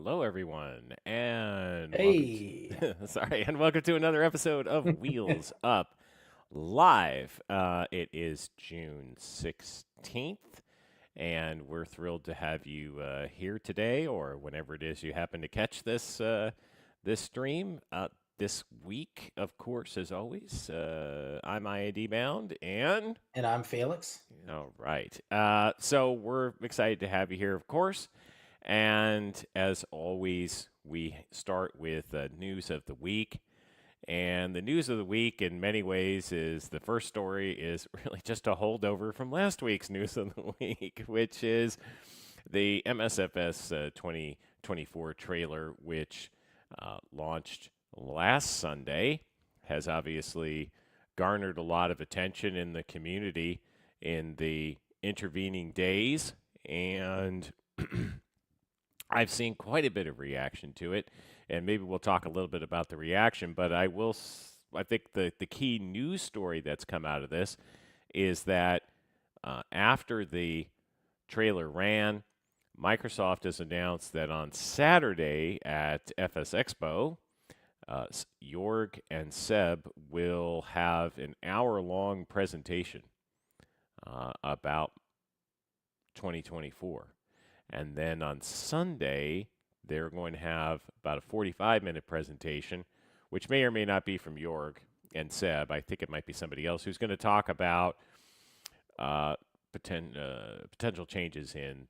Hello, everyone, and welcome. Hey, Sorry, and welcome to another episode of Wheels Up Live. It is June 16th, and we're thrilled to have you here today, or whenever it is you happen to catch this stream. This week, of course, as always, I'm IAD Bound, and and I'm Felix. all right. So we're excited to have you here, of course. And as always, we start with news of the week. And the news of the week, in many ways, is the first story is really just a holdover from last week's news of the week, which is the MSFS 2024 trailer, which launched last Sunday, has obviously garnered a lot of attention in the community in the intervening days. And I've seen quite a bit of reaction to it, and maybe we'll talk a little bit about the reaction. But I think the key news story that's come out of this is that after the trailer ran, Microsoft has announced that on Saturday at FS Expo, Jorg and Seb will have an hour-long presentation about 2024. And then on Sunday, they're going to have about a 45-minute presentation, which may or may not be from Jorg and Seb. I think it might be somebody else who's going to talk about potential changes in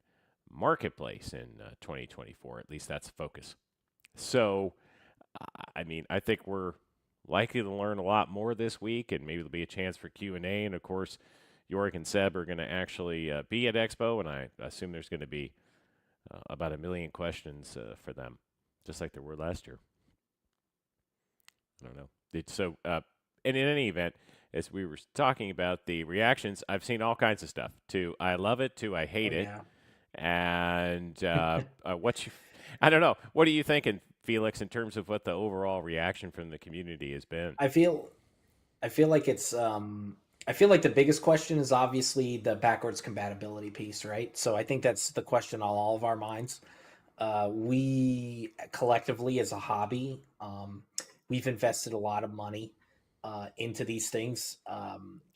marketplace in 2024. At least that's the focus. So, I mean, I think we're likely to learn a lot more this week, and maybe there'll be a chance for Q&A. And, of course, Jorg and Seb are going to actually be at Expo, and I assume there's going to be about 1 million questions for them, just like there were last year. I don't know. And in any event, as we were talking about the reactions, I've seen all kinds of stuff. To I love it, to I hate Oh it, yeah. and I don't know. What are you thinking, Felix, in terms of what the overall reaction from the community has been? I feel I feel like I feel like the biggest question is obviously the backwards compatibility piece, right? So I think that's the question on all of our minds. We collectively as a hobby, we've invested a lot of money into these things.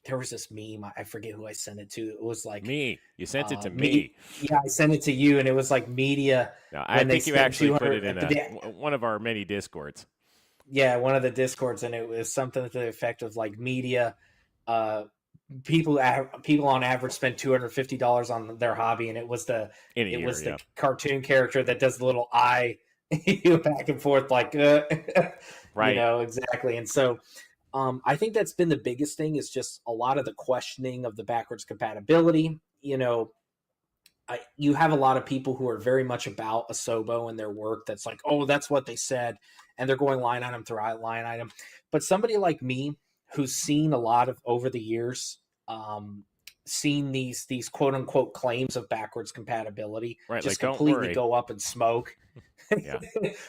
There was this meme, I forget who I sent it to. It was like Me, you sent it to me. me. Yeah, I sent it to you, and it was like media No, I when they think you spend actually put it 200 in one of our many discords. yeah, one of the discords, and it was something to the effect of like media. Uh, people on average spend $250 on their hobby, and In a it year, was the yeah. cartoon character that does the little eye back and forth, like Right. exactly. And so, I think that's been the biggest thing is just a lot of the questioning of the backwards compatibility. You have a lot of people who are very much about Asobo and their work. That's like, oh, that's what they said, and they're going line item through line item. But somebody like me, who's seen a lot of over the years, seen these quote unquote claims of backwards compatibility Right. Like, just don't completely worry. go up in smoke. Yeah.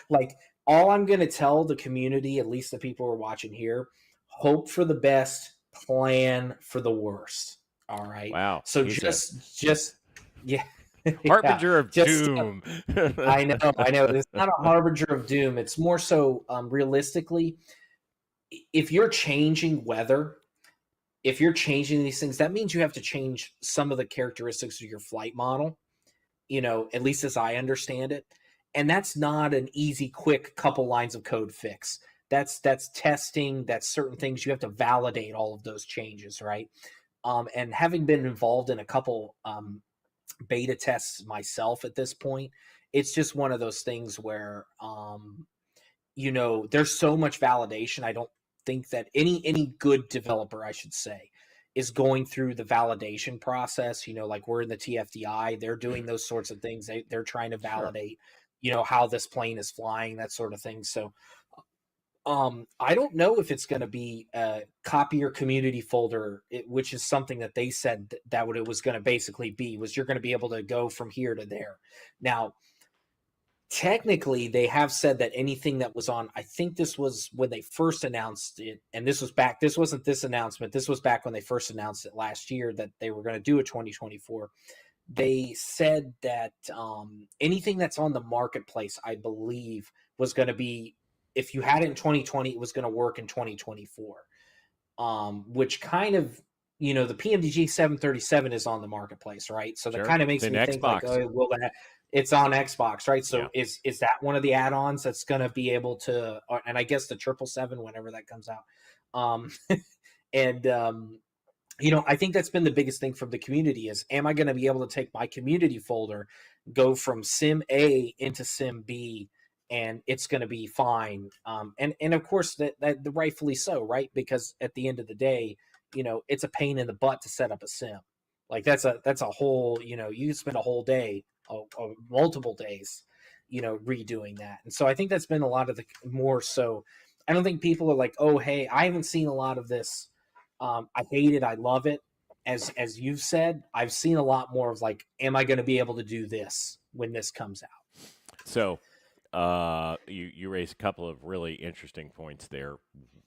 Like all I'm going to tell the community, at least the people who are watching here, hope for the best, plan for the worst. All right. Wow. So He's a just yeah, yeah. harbinger of Just doom. I know. It's not a harbinger of doom. It's more so realistically, if you're changing weather, if you're changing these things, that means you have to change some of the characteristics of your flight model. At least as I understand it, and that's not an easy, quick couple lines of code fix. That's testing. That's certain things you have to validate all of those changes, right? And having been involved in a couple beta tests myself at this point, it's just one of those things where there's so much validation. I don't think that any good developer, I should say, is going through the validation process. Like we're in the TFDI, they're doing those sorts of things. They're trying to Sure. validate, how this plane is flying, that sort of thing. So I don't know if it's going to be a copy your community folder, which is something that they said that what it was going to basically be, was you're going to be able to go from here to there. Now, technically, they have said that anything that was on, I think this was when they first announced it, and this wasn't this announcement, this was back when they first announced it last year that they were going to do a 2024. they said that anything that's on the marketplace, I believe, was going to be, if you had it in 2020, it was going to work in 2024. Which kind of, the PMDG 737 is on the marketplace, right? So that Sure. kind of It's makes in me think like, Xbox. oh, will that? It's on Xbox, right? Yeah. So is that one of the add-ons that's going to be able to, and I guess the 777 whenever that comes out, um, and I think that's been the biggest thing from the community is, am I going to be able to take my community folder, go from Sim A into Sim B, and it's going to be fine. And of course that rightfully so, right? Because at the end of the day, it's a pain in the butt to set up a sim. Like that's a whole, you spend a whole day, multiple days, redoing that. And so I think that's been a lot of the more so. I don't think people are like, oh, hey, I haven't seen a lot of this. I hate it. I love it. As you've said, I've seen a lot more of like, am I going to be able to do this when this comes out? So, you raise a couple of really interesting points there.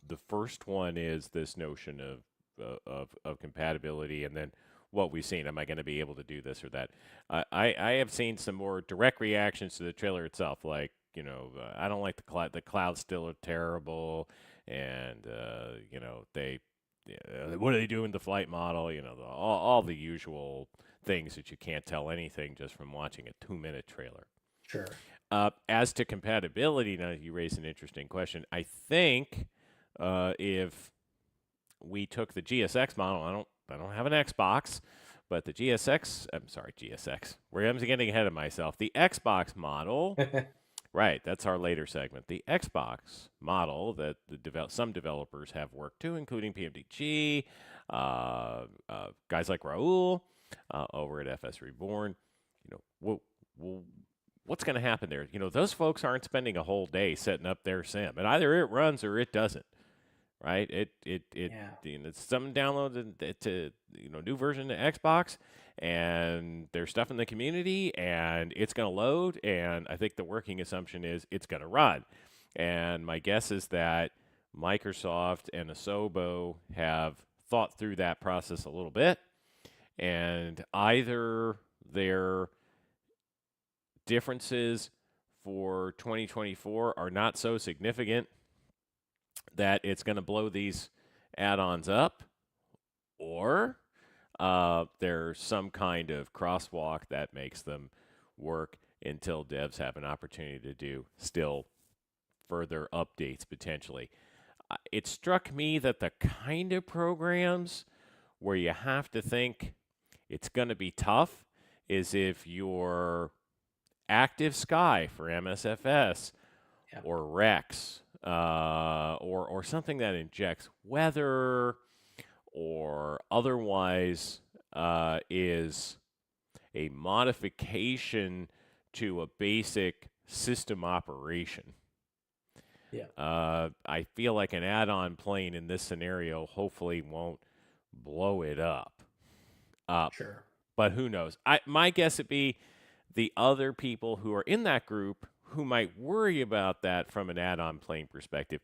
The first one is this notion of compatibility, and then what we've seen. Am I going to be able to do this or that? I have seen some more direct reactions to the trailer itself, like I don't like the cloud. The clouds still are terrible, and they. What are they doing the flight model? All the usual things that you can't tell anything just from watching a 2-minute trailer. Sure. As to compatibility, now you raise an interesting question. I think if we took the GSX model, I don't have an Xbox, but the GSX, I'm sorry, GSX. Where I'm getting ahead of myself. The Xbox model, right? That's our later segment. The Xbox model that some developers have worked to, including PMDG, guys like Raul over at FS Reborn. We'll what's going to happen there? Those folks aren't spending a whole day setting up their sim, and either it runs or it doesn't. Right? Yeah. Some downloads to new version to Xbox, and there's stuff in the community, and it's going to load. And I think the working assumption is it's going to run. And my guess is that Microsoft and Asobo have thought through that process a little bit, and either their differences for 2024 are not so significant that it's going to blow these add-ons up, or there's some kind of crosswalk that makes them work until devs have an opportunity to do still further updates potentially. It struck me that the kind of programs where you have to think it's going to be tough is if you're Active Sky for MSFS Yeah. or Rex or something that injects weather or otherwise is a modification to a basic system operation. Yeah. I feel like an add-on plane in this scenario hopefully won't blow it up. Sure. But who knows? My guess would be the other people who are in that group who might worry about that from an add-on plane perspective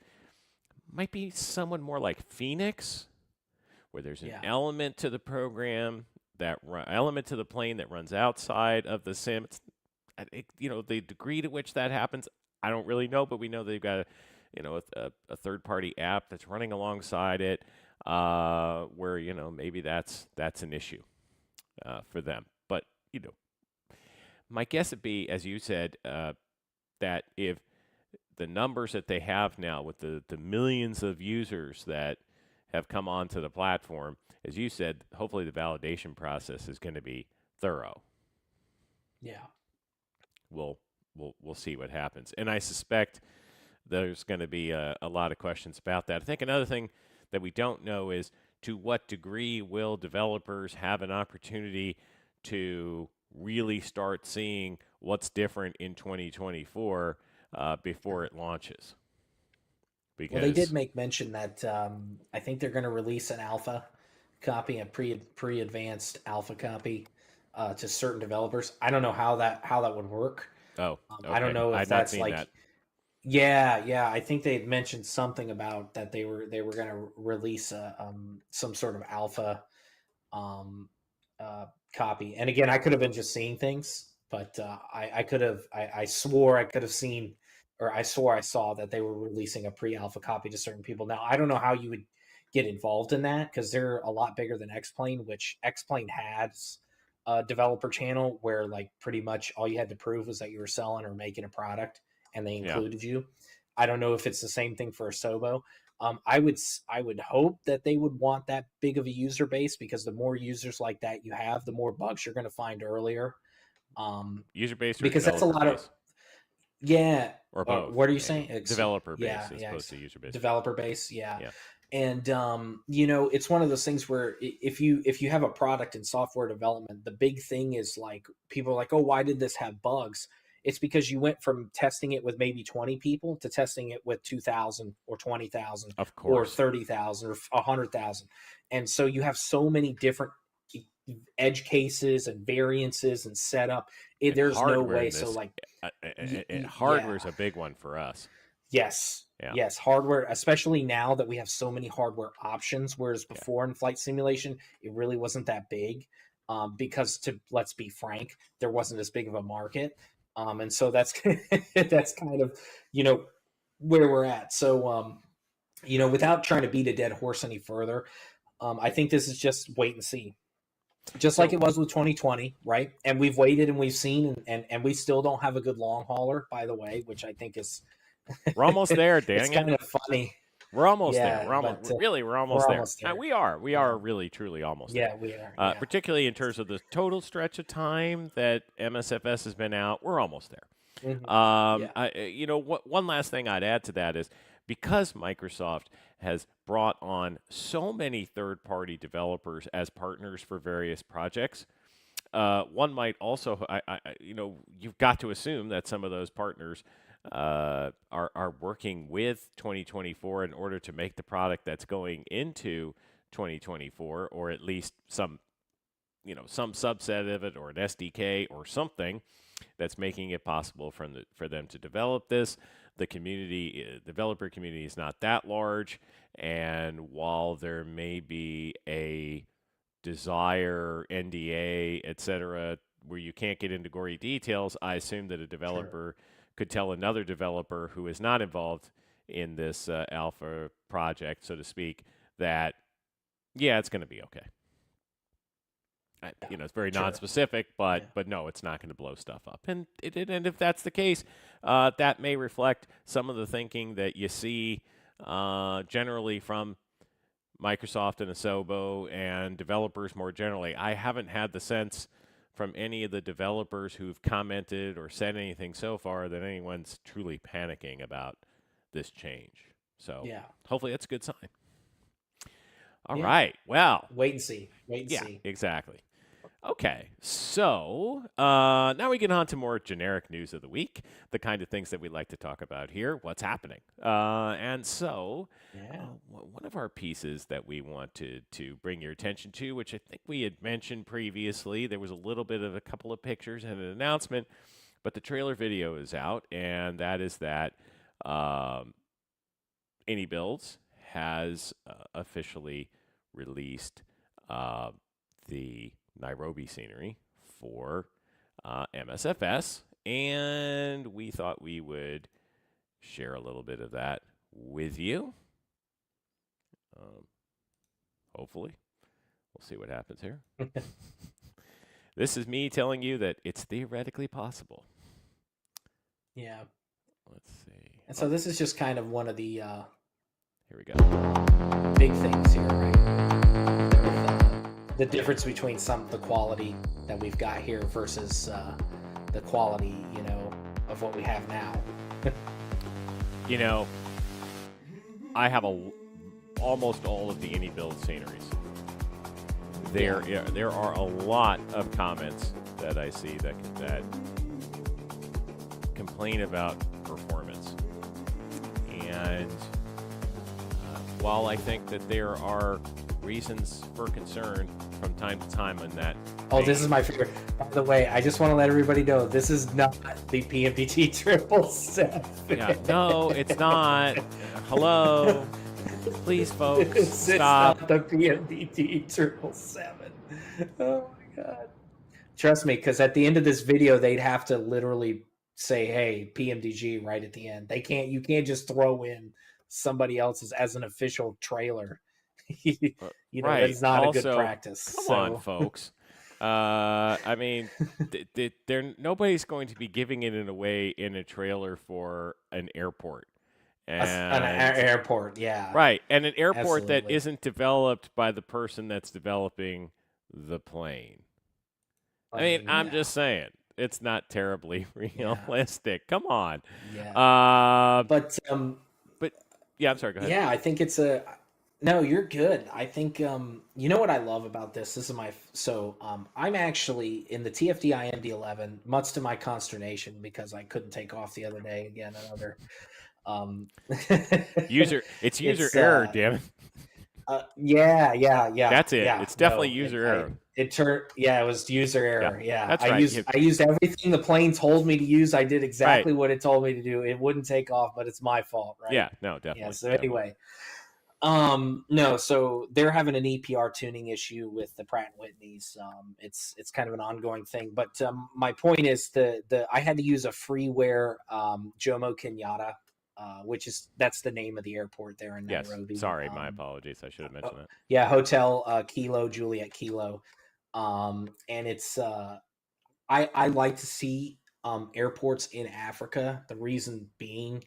might be someone more like Phoenix, where there's an Yeah. element to the program element to the plane that runs outside of the sim. The degree to which that happens, I don't really know, but we know they've got a third-party app that's running alongside it, where maybe that's an issue for them. But my guess would be, as you said, that if the numbers that they have now with the millions of users that have come onto the platform, as you said, hopefully the validation process is going to be thorough. Yeah. We'll see what happens, and I suspect there's going to be a lot of questions about that. I think another thing that we don't know is to what degree will developers have an opportunity to really start seeing what's different in 2024 before it launches. Well, they did Because make mention that I think they're going to release an alpha copy, a pre advanced alpha copy to certain developers. I don't know how that would work. oh, I don't okay, know if I'd not that's seen that. like, yeah. I think they had mentioned something about that they were going to release some sort of alpha, um, copy. And again, I could have been just seeing things, but I could have. I swore I could have seen, or I swore I saw that they were releasing a pre-alpha copy to certain people. Now I don't know how you would get involved in that because they're a lot bigger than X-Plane, which X-Plane has a developer channel where like pretty much all you had to prove was that you were selling or making a product, and they Yeah. included you. I don't know if it's the same thing for Asobo. I would hope that they would want that big of a user base because the more users like that you have, the more bugs you're going to find earlier. User base or Because that's a developer lot of base? yeah. Or both, What are you maybe. saying? Developer base Yeah, as yeah, opposed to user base. developer base, yeah. Yeah. And it's one of those things where if you have a product in software development, the big thing is like people are like, oh, why did this have bugs? It's because you went from testing it with maybe 20 people to testing it with 2,000 or 20,000 Of or course. 30,000 or 100,000. And so you have so many different edge cases and variances and setup. And There's no hardware way. in So this, like, hardware yeah, is a big one for us. yes, Yeah. yes, hardware, especially now that we have so many hardware options, whereas Yeah. before in flight simulation, it really wasn't that big. Because let's be frank, there wasn't as big of a market. And so that's that's kind of, where we're at. So without trying to beat a dead horse any further, I think this is just wait and see. Just like So it was with 2020, right? And we've waited and we've seen, and we still don't have a good long hauler, by the way, which I think is we're almost there, it's dang it. kind of funny. We're almost there. Yeah, but We're almost we're there. almost there. We are Yeah. really truly almost Yeah, there. we are. Yeah. Particularly in terms of the total stretch of time that MSFS has been out, we're almost there. Mhm. Yeah. One last thing I'd add to that is because Microsoft has brought on so many third-party developers as partners for various projects, one might also, you've got to assume that some of those partners are working with 2024 in order to make the product that's going into 2024, or at least some subset of it, or an SDK or something that's making it possible for them to develop this. The developer community is not that large, and while there may be a desire, NDA, etc., where you can't get into gory details, I assume that a developer could tell another developer who is not involved in this alpha project, so to speak, that, yeah, it's going to be okay. It's very non-specific, but no, it's not going to blow stuff up. And if that's the case, that may reflect some of the thinking that you see generally from Microsoft and Asobo and developers more generally. I haven't had the sense from any of the developers who've commented or said anything so far that anyone's truly panicking about this change. So Yeah. hopefully that's a good sign. All right. Well, Wait and see. Wait and yeah, see. exactly. Okay, so now we get on to more generic news of the week, the kind of things that we like to talk about here, what's happening. And so one of our pieces that we want to bring your attention to, which I think we had mentioned previously, there was a little bit of a couple of pictures and an announcement, but the trailer video is out, and that is that Any Builds has officially released the Nairobi scenery for MSFS, and we thought we would share a little bit of that with you. Hopefully. We'll see what happens here. This is me telling you that it's theoretically possible. Yeah. Let's see. And so this is just kind of one of the here we go. Big things here, right? The difference between the quality that we've got here versus the quality, of what we have now. I have almost all of the Any Build sceneries. There are a lot of comments that I see that complain about performance, and while I think that there are reasons for concern from time to time on that. Oh, this is my favorite. By the way, I just want to let everybody know this is not the PMDT 777. Yeah, no, it's not. Hello, please, folks, It's stop. not the PMDT 777. Oh God. Trust me, because at the end of this video, they'd have to literally say, "Hey, PMDG," right at the end. They can't. You can't just throw in somebody else's as an official trailer. That Right. is not a good Also, practice. come on, So, folks. I mean, nobody's going to be giving it in away in a trailer for an airport, an and airport, yeah, right, and an airport that absolutely. isn't developed by the person that's developing the plane. I I mean, mean, I'm yeah, just saying, it's not terribly yeah, realistic. Come on. yeah. Uh, But but yeah, I'm sorry. Go ahead. yeah, I think it's a no, you're good. I think you know what I love about this. This is my I'm actually in the TFD IMD11, much to my consternation because I couldn't take off the other day. Again, another um It's user it's error, damn it. yeah, yeah, yeah, That's it. yeah. It's definitely No, user error. it turned yeah, it was user Yeah, error. Yeah, that's right. You, I used everything the plane told me to use. I did right. exactly what it told me to do. It wouldn't take off, but it's my fault, right? Yeah, no, Yeah. definitely, So definitely. anyway, no, so they're having an EPR tuning issue with the Pratt and Whitney's. It's kind of an ongoing thing, but my point is the I had to use a freeware Jomo Kenyatta, which is that's the name of the airport there in Yes. Nairobi. Sorry, my apologies. I should have mentioned that. Yeah, Hotel Kilo Juliet Kilo, and it's I like to see airports in Africa. The reason being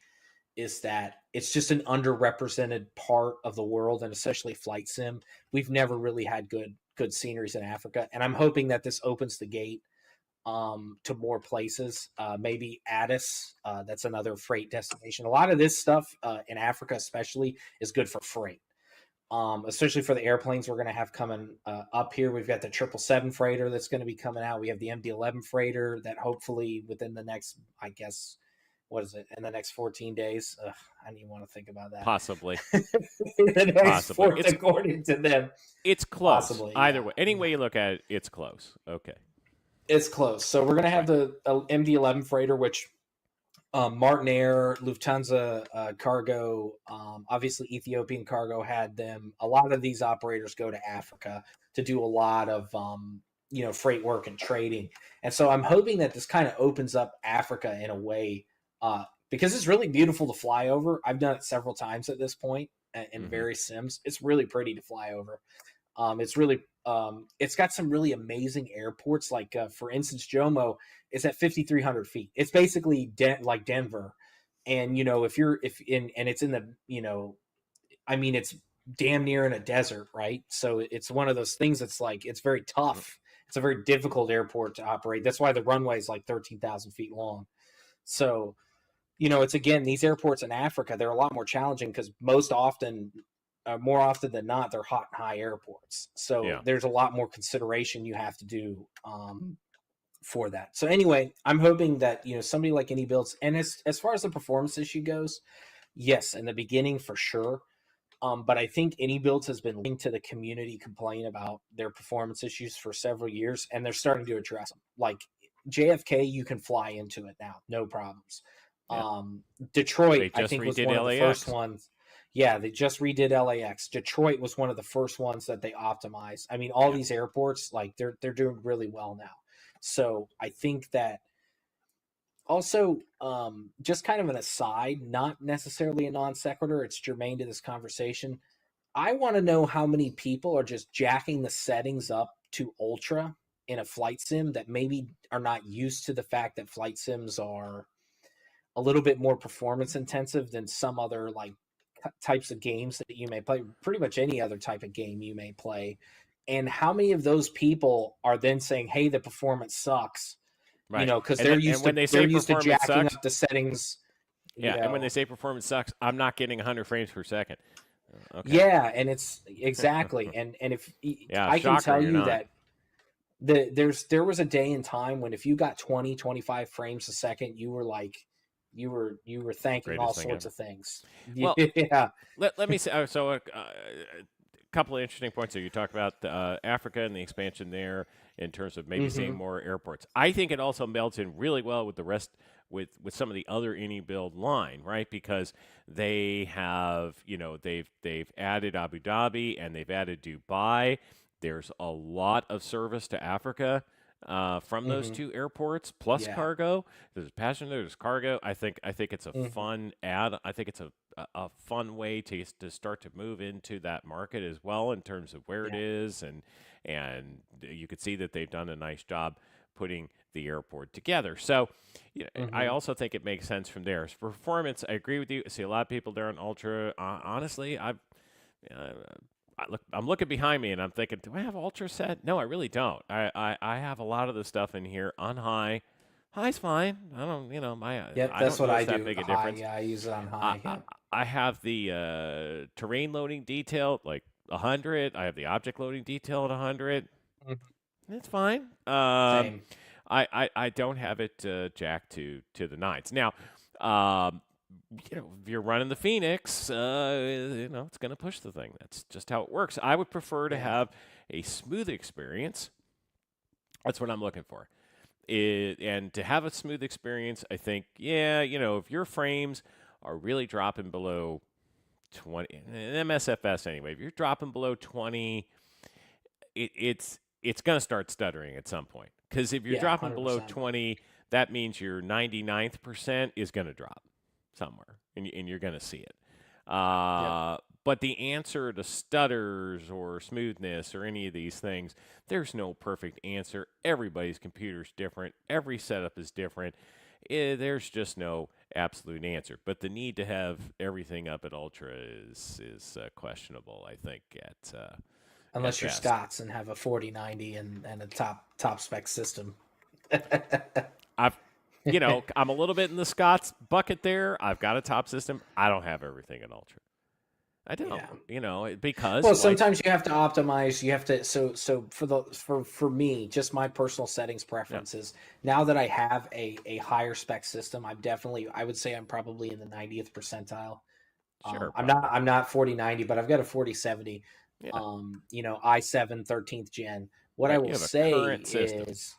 is that it's just an underrepresented part of the world, and especially flight sim. We've never really had good sceneries in Africa, and I'm hoping that this opens the gate to more places. Maybe Addis, that's another freight destination. A lot of this stuff in Africa, especially, is good for freight. Especially for the airplanes we're going to have coming up here. We've got the 777 freighter that's going to be coming out. We have the MD-11 freighter that hopefully within the next, I guess, what is it, in the next 14 days? I don't even want to think about that. Possibly, In the next possibly. four, according to them, It's close. possibly, Either yeah. way, any way you look at it, it's close. Okay. It's close. So we're going to have Right. the MD-11 freighter, which Martin Air, Lufthansa Cargo, obviously Ethiopian Cargo had them. A lot of these operators go to Africa to do a lot of freight work and trading, and so I'm hoping that this kind of opens up Africa in a way because it's really beautiful to fly over. I've done it several times at this point in Mm-hmm. various sims. It's really pretty to fly over. It's really it's got some really amazing airports. Like for instance, Jomo is at 5,300 feet. It's basically like Denver, and if in and it's in the I mean it's damn near in a desert, right? So it's one of those things that's like it's very tough. It's a very difficult airport to operate. That's why the runway is like 13,000 feet long. So it's again these airports in Africa they're a lot more challenging because more often than not they're hot and high airports. So Yeah. there's a lot more consideration you have to do for that. So anyway, I'm hoping that somebody like Any Builds, and as far as the performance issue goes, yes, in the beginning for sure. But I think Any Builds has been linked to the community complaint about their performance issues for several years, and they're starting to address them. Like JFK, you can fly into it now, no problems. Yeah. Detroit, They I just think, was redid one of the first LAX. ones. Yeah, they just redid LAX. Detroit was one of the first ones that they optimized. I mean, all Yeah. these airports, like they're doing really well now. So I think that also, just kind of an aside, not necessarily a non sequitur, it's germane to this conversation. I want to know how many people are just jacking the settings up to ultra in a flight sim that maybe are not used to the fact that flight sims are a little bit more performance intensive than some other like types of games that you may play, pretty much any other type of game you may play. And how many of those people are then saying, "Hey, the performance sucks," Right. because And and when they they're say used to performance jacking sucks, up the settings, you yeah, and when they know. say performance sucks, I'm not getting 100 frames per second. Okay. Yeah, and it's exactly, and if Yeah, I can shocker, tell you're you not. that there was a day in time when if you got 20-25 frames a second, you were like you were thanking all Greatest thing sorts ever. of things. Well, Yeah. let me say a couple of interesting points there. You talk about Africa and the expansion there in terms of maybe seeing Hmm. more airports. I think it also melts in really well with the rest with some of the other any build line, right? Because they have they've added Abu Dhabi and they've added Dubai, There's a lot of service to Africa from those Hmm. two airports, plus Yeah. cargo. There's passenger, there's cargo. I think it's a Hmm. fun ad. I think it's a fun way to start to move into that market as well in terms of where it Yeah. is, and you could see that they've done a nice job putting the airport together. So, I Hmm. also think it makes sense from there. For performance, I agree with you. I see a lot of people there on Ultra. Honestly, uh, I'm looking behind me and I'm thinking, do I have Ultra set? No, I really don't. I have a lot of the stuff in here on high. High's fine. I don't, Yep, I that's don't what I notice that do. big a High. difference. Yeah, I use it on I, high. I, Yeah. I have the terrain loading detail like 100. I have the object loading detail at 100. Mhm. It's fine. Same. I don't have it jacked to the nines. Now, um, if you're running the Phoenix, it's going to push the thing. That's just how it works. I would prefer to Yeah. have a smooth experience. That's what I'm looking for. And to have a smooth experience, I think, yeah, if your frames are really dropping below 20, MSFS anyway, if you're dropping below 20, it's going to start stuttering at some point. Because if you're Yeah. dropping below 100%. 20, that means your 99th percent is going to drop somewhere, and you're going to see it. Yep. But the answer to stutters or smoothness or any of these things, there's no perfect answer. Everybody's computer's different. Every setup is different. There's just no absolute answer. But the need to have everything up at ultra is questionable. I think at Unless you're best. Scots and have a 4090 and a top spec system. I've I'm a little bit in the Scots bucket there. I've got a top system. I don't have everything in ultra. I don't, Yeah. because Well, like sometimes you have to optimize. You have to for me, just my personal settings yeah, preferences. Now that I have a higher spec system, I would say I'm probably in the 90th percentile. sure, I'm probably. not 4090, but I've got a 4070. Yeah, i7 13th gen. What I right. will You have a say current system. is,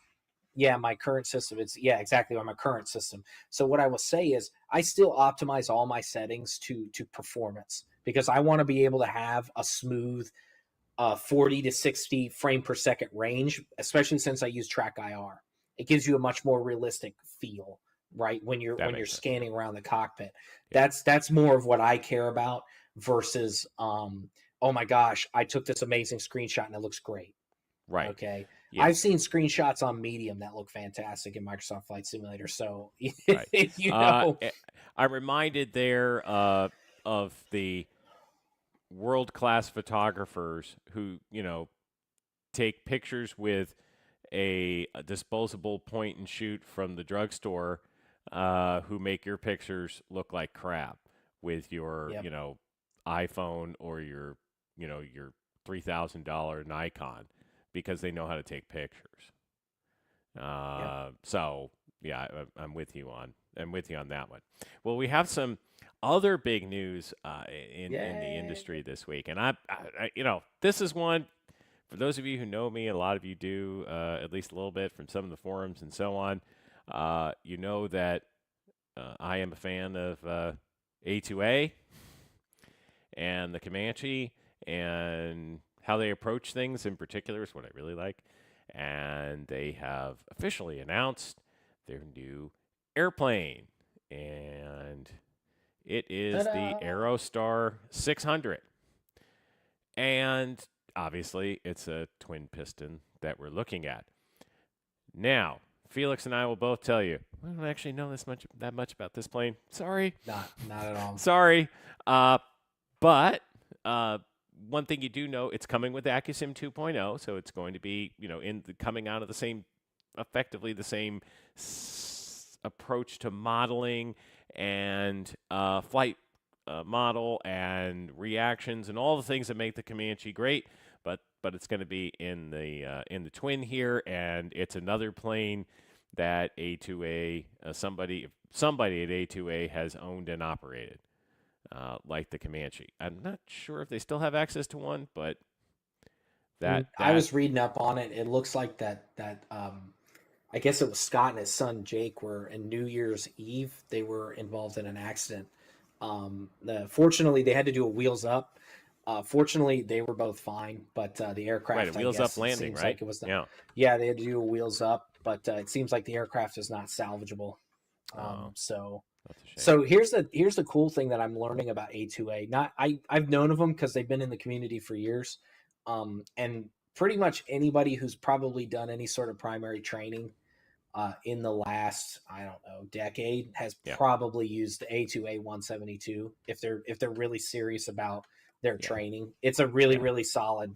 yeah, my current system. It's yeah, exactly on my current system. So what I will say is, I still optimize all my settings to performance because I want to be able to have a smooth 40 to 60 frame per second range, especially since I use track IR. It gives you a much more realistic feel, right? That When you're makes sense. scanning around the cockpit. Yeah, That's more of what I care about versus oh my gosh, I took this amazing screenshot and it looks great. right. Okay. Yeah, I've seen screenshots on Medium that look fantastic in Microsoft Flight Simulator. So, right. you know, I'm reminded there of the world class photographers who take pictures with a disposable point and shoot from the drugstore, who make your pictures look like crap with your, yep, iPhone or your $3,000 Nikon because they know how to take pictures. yep. So yeah, I'm with you on that one. Well, we have some other big news in the Yay. industry this week, and this is one for those of you who know me. A lot of you do, at least a little bit from some of the forums and so on. You know that I am a fan of A2A and the Comanche and how they approach things in particular is what I really like. And they have officially announced their new airplane, and it is the Ta-da. Aerostar 600. And obviously, it's a twin piston that we're looking at. Now, Felix and I will both tell you, we don't actually know that much about this plane. Sorry. Not at all. Sorry. But one thing you do know, it's coming with AccuSim 2.0, so it's going to be, coming out of effectively the same approach to modeling and flight model and reactions and all the things that make the Comanche great. But it's going to be in the twin here, and it's another plane that A2A somebody at A2A has owned and operated, like the Comanche. I'm not sure if they still have access to one, but I that was reading up on it. It looks like that I guess it was Scott and his son Jake were in New Year's Eve. They were involved in an accident. Fortunately, they had to do a wheels up. Fortunately, they were both fine, but the Right, a aircraft, I wheels up guess, it landing, seems right? like it was not. Yeah. Yeah, they had to do wheels up, but it seems like the aircraft is not salvageable. Oh, So that's a shame. so here's the cool thing that I'm learning about A2A. Not I've known of them because they've been in the community for years, and pretty much anybody who's probably done any sort of primary training in the last, I don't know, decade has Yeah. probably used the A2A 172 if they're really serious about their Yeah. training. It's a really Yeah. really solid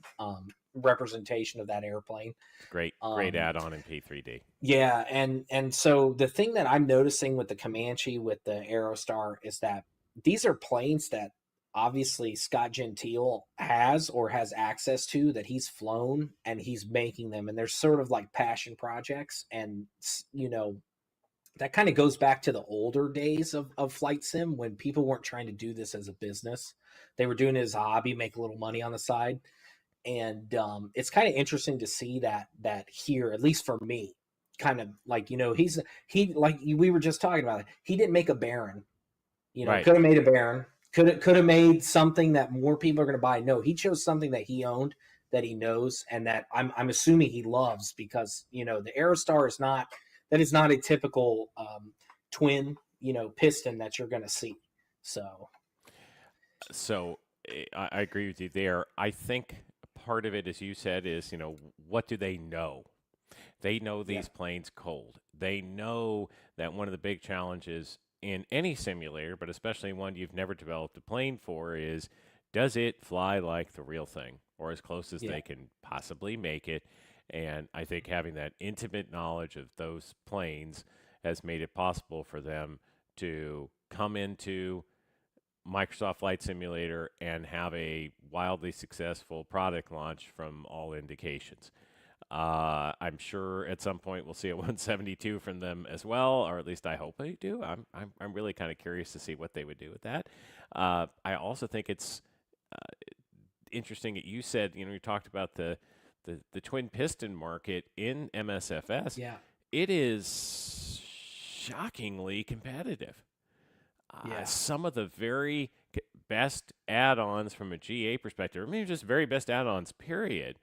representation of that airplane. It's great Um, add-on in P3D. yeah, and so the thing that I'm noticing with the Comanche with the Aerostar is that these are planes that obviously Scott Gentile has access to, that he's flown and he's making them, and they're sort of like passion projects. And that kind of goes back to the older days of flight sim, when people weren't trying to do this as a business. They were doing it as a hobby, make a little money on the side. And it's kind of interesting to see that here, at least for me, kind of like, he, like we were just talking about it, he didn't make a Baron. Right. Could have made a Baron, could have made something that more people are going to buy. No, he chose something that he owned, that he knows, and that I'm assuming he loves, because the Aerostar is not a typical twin piston that you're going to see. So So I agree with you there. I think part of it, as you said, is what do they know? They know yeah, these planes cold. They know that one of the big challenges in any simulator, but especially one you've never developed a plane for, is does it fly like the real thing or as close as yeah. they can possibly make it? And I think having that intimate knowledge of those planes has made it possible for them to come into Microsoft Flight Simulator and have a wildly successful product launch from all indications. I'm sure at some point we'll see a 172 from them as well, or at least I hope they do. I'm really kind of curious to see what they would do with that. I also think it's interesting that you said, you talked about the twin piston market in MSFS. Yeah, It is shockingly competitive. yeah, Some of the very best add-ons from a GA perspective, or maybe just very best add-ons, period,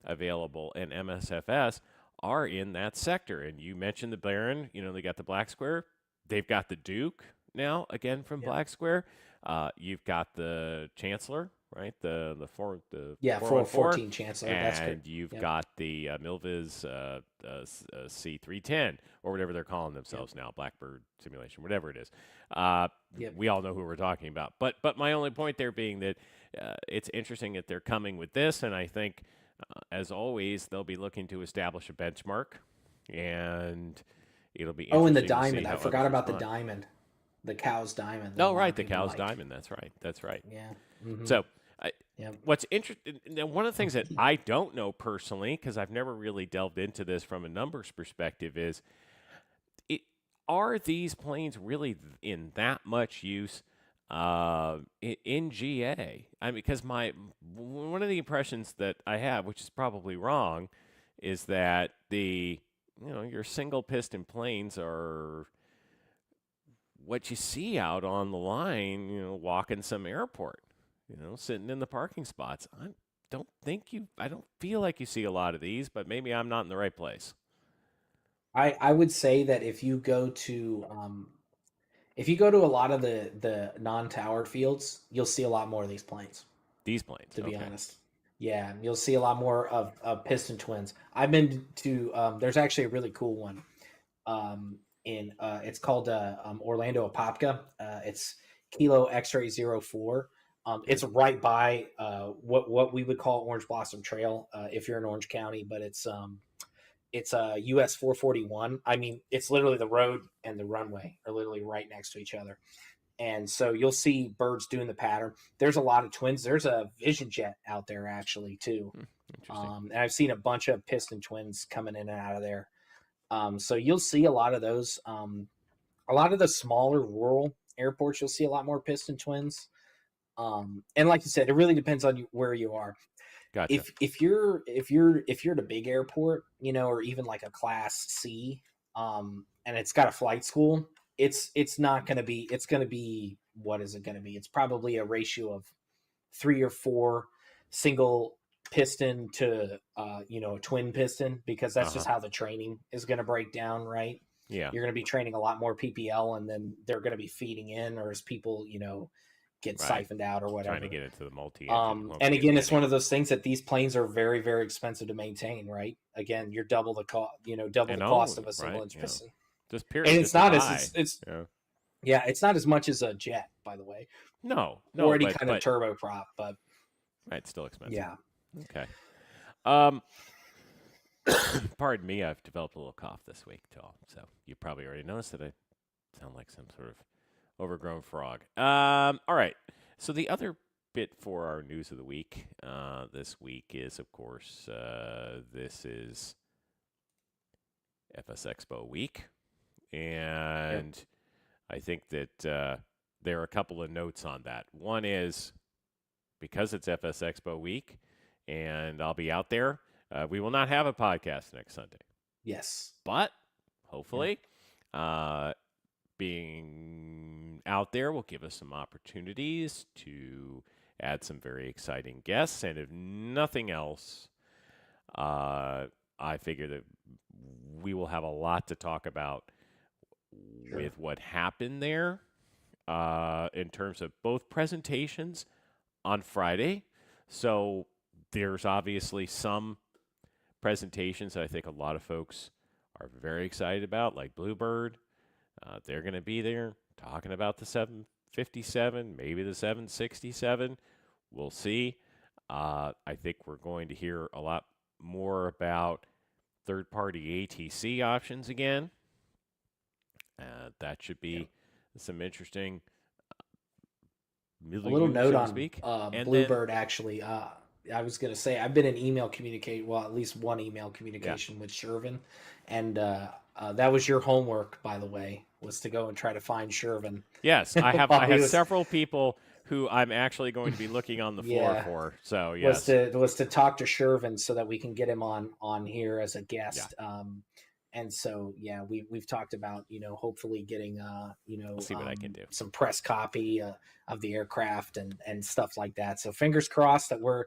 available in MSFS are in that sector. And you mentioned the Baron. They got the Black Square. They've got the Duke now, again from yeah, Black Square. You've got the Chancellor, right? The yeah. 414, 414 Chancellor. That's good. and you've Yep, got the Milviz C310 or whatever they're calling yep, themselves now, Blackbird Simulation, whatever it is. Uh, yep. we all know who we're talking about. But my only point there being that it's interesting that they're coming with this, and I think as always, they'll be looking to establish a benchmark, and it'll be Oh, and the interesting to see diamond. I how forgot others about the respond. diamond, the cow's diamond that a Oh, lot right, of the people cow's like. diamond. That's right. That's right. Yeah. Mm-hmm. So, Yep. what's interesting, one of the things that I don't know personally, because I've never really delved into this from a numbers perspective, is it, are these planes really in that much use in GA? I mean, because one of the impressions that I have, which is probably wrong, is that your single piston planes are what you see out on the line, walking some airport, sitting in the parking spots. I don't feel like you see a lot of these, but maybe I'm not in the right place. I would say that if you go to a lot of the non-towered fields, you'll see a lot more of these planes. These planes, To be okay. honest, yeah, you'll see a lot more of piston twins. I've been to there's actually a really cool one in it's called Orlando Apopka. It's Kilo X-ray 04. Okay. It's right by what we would call Orange Blossom Trail if you're in Orange County, but it's a US 441. I mean, it's literally the road and the runway are literally right next to each other. And so you'll see birds doing the pattern. There's a lot of twins. There's a Vision Jet out there actually too. Interesting. And I've seen a bunch of piston twins coming in and out of there. So you'll see a lot of those. A lot of the smaller rural airports, you'll see a lot more piston twins. And like you said, it really depends on where you are. Gotcha. If you're at a big airport, or even like a class C, and it's got a flight school, it's not going to be. It's going to be, what is it going to be? It's probably a ratio of 3 or 4 single piston to a twin piston, because that's Uh-huh. just how the training is going to break down, right? Yeah. You're going to be training a lot more PPL, and then they're going to be feeding in, or as people get Right. siphoned out or Trying to whatever. get into the multi-engine, And again, it's multi-tuning. one of those things that these planes are very, very expensive to maintain, right? Again, you're double the cost, double the And cost own, of a single right? engine piston. Just And period, it's just to not as buy. it's Yeah. yeah, it's not as much as a jet, by the way, No, or no, any but kind of turboprop, but right, it's still expensive. yeah. Okay. Um, pardon me, I've developed a little cough this week, too. So you probably already noticed that I sound like some sort of overgrown frog. All right. So the other bit for our news of the week this week is, of course, this is FS Expo week, Yep. and I think that there are a couple of notes on that. One is because it's FS Expo week, and I'll be out there. We will not have a podcast next Sunday, Yes. but Yep. hopefully, being out there will give us some opportunities to add some very exciting guests. And if nothing else, I figure that we will have a lot to talk about Sure. with what happened there in terms of both presentations on Friday. So there's obviously some presentations that I think a lot of folks are very excited about, like Bluebird. They're going to be there talking about the 757, maybe the 767. We'll see. I think we're going to hear a lot more about third party ATC options again. That should Yep. be some interesting A little milieu, note so to on speak. And then, Bluebird, actually. I was going to say, I've been in email communicate, well, at least one email yeah, communication with Shervin, and that was your homework, by the way, was to go and try to find Shervin yes, I have while he was, several people who I'm actually going to be looking on the floor yeah, for. So was yes, to talk to Shervin so that we can get him on here as a yeah, guest. And so yeah, we've talked about hopefully getting I'll see what I can do. some press copy of the aircraft and stuff like that. So fingers crossed that we're.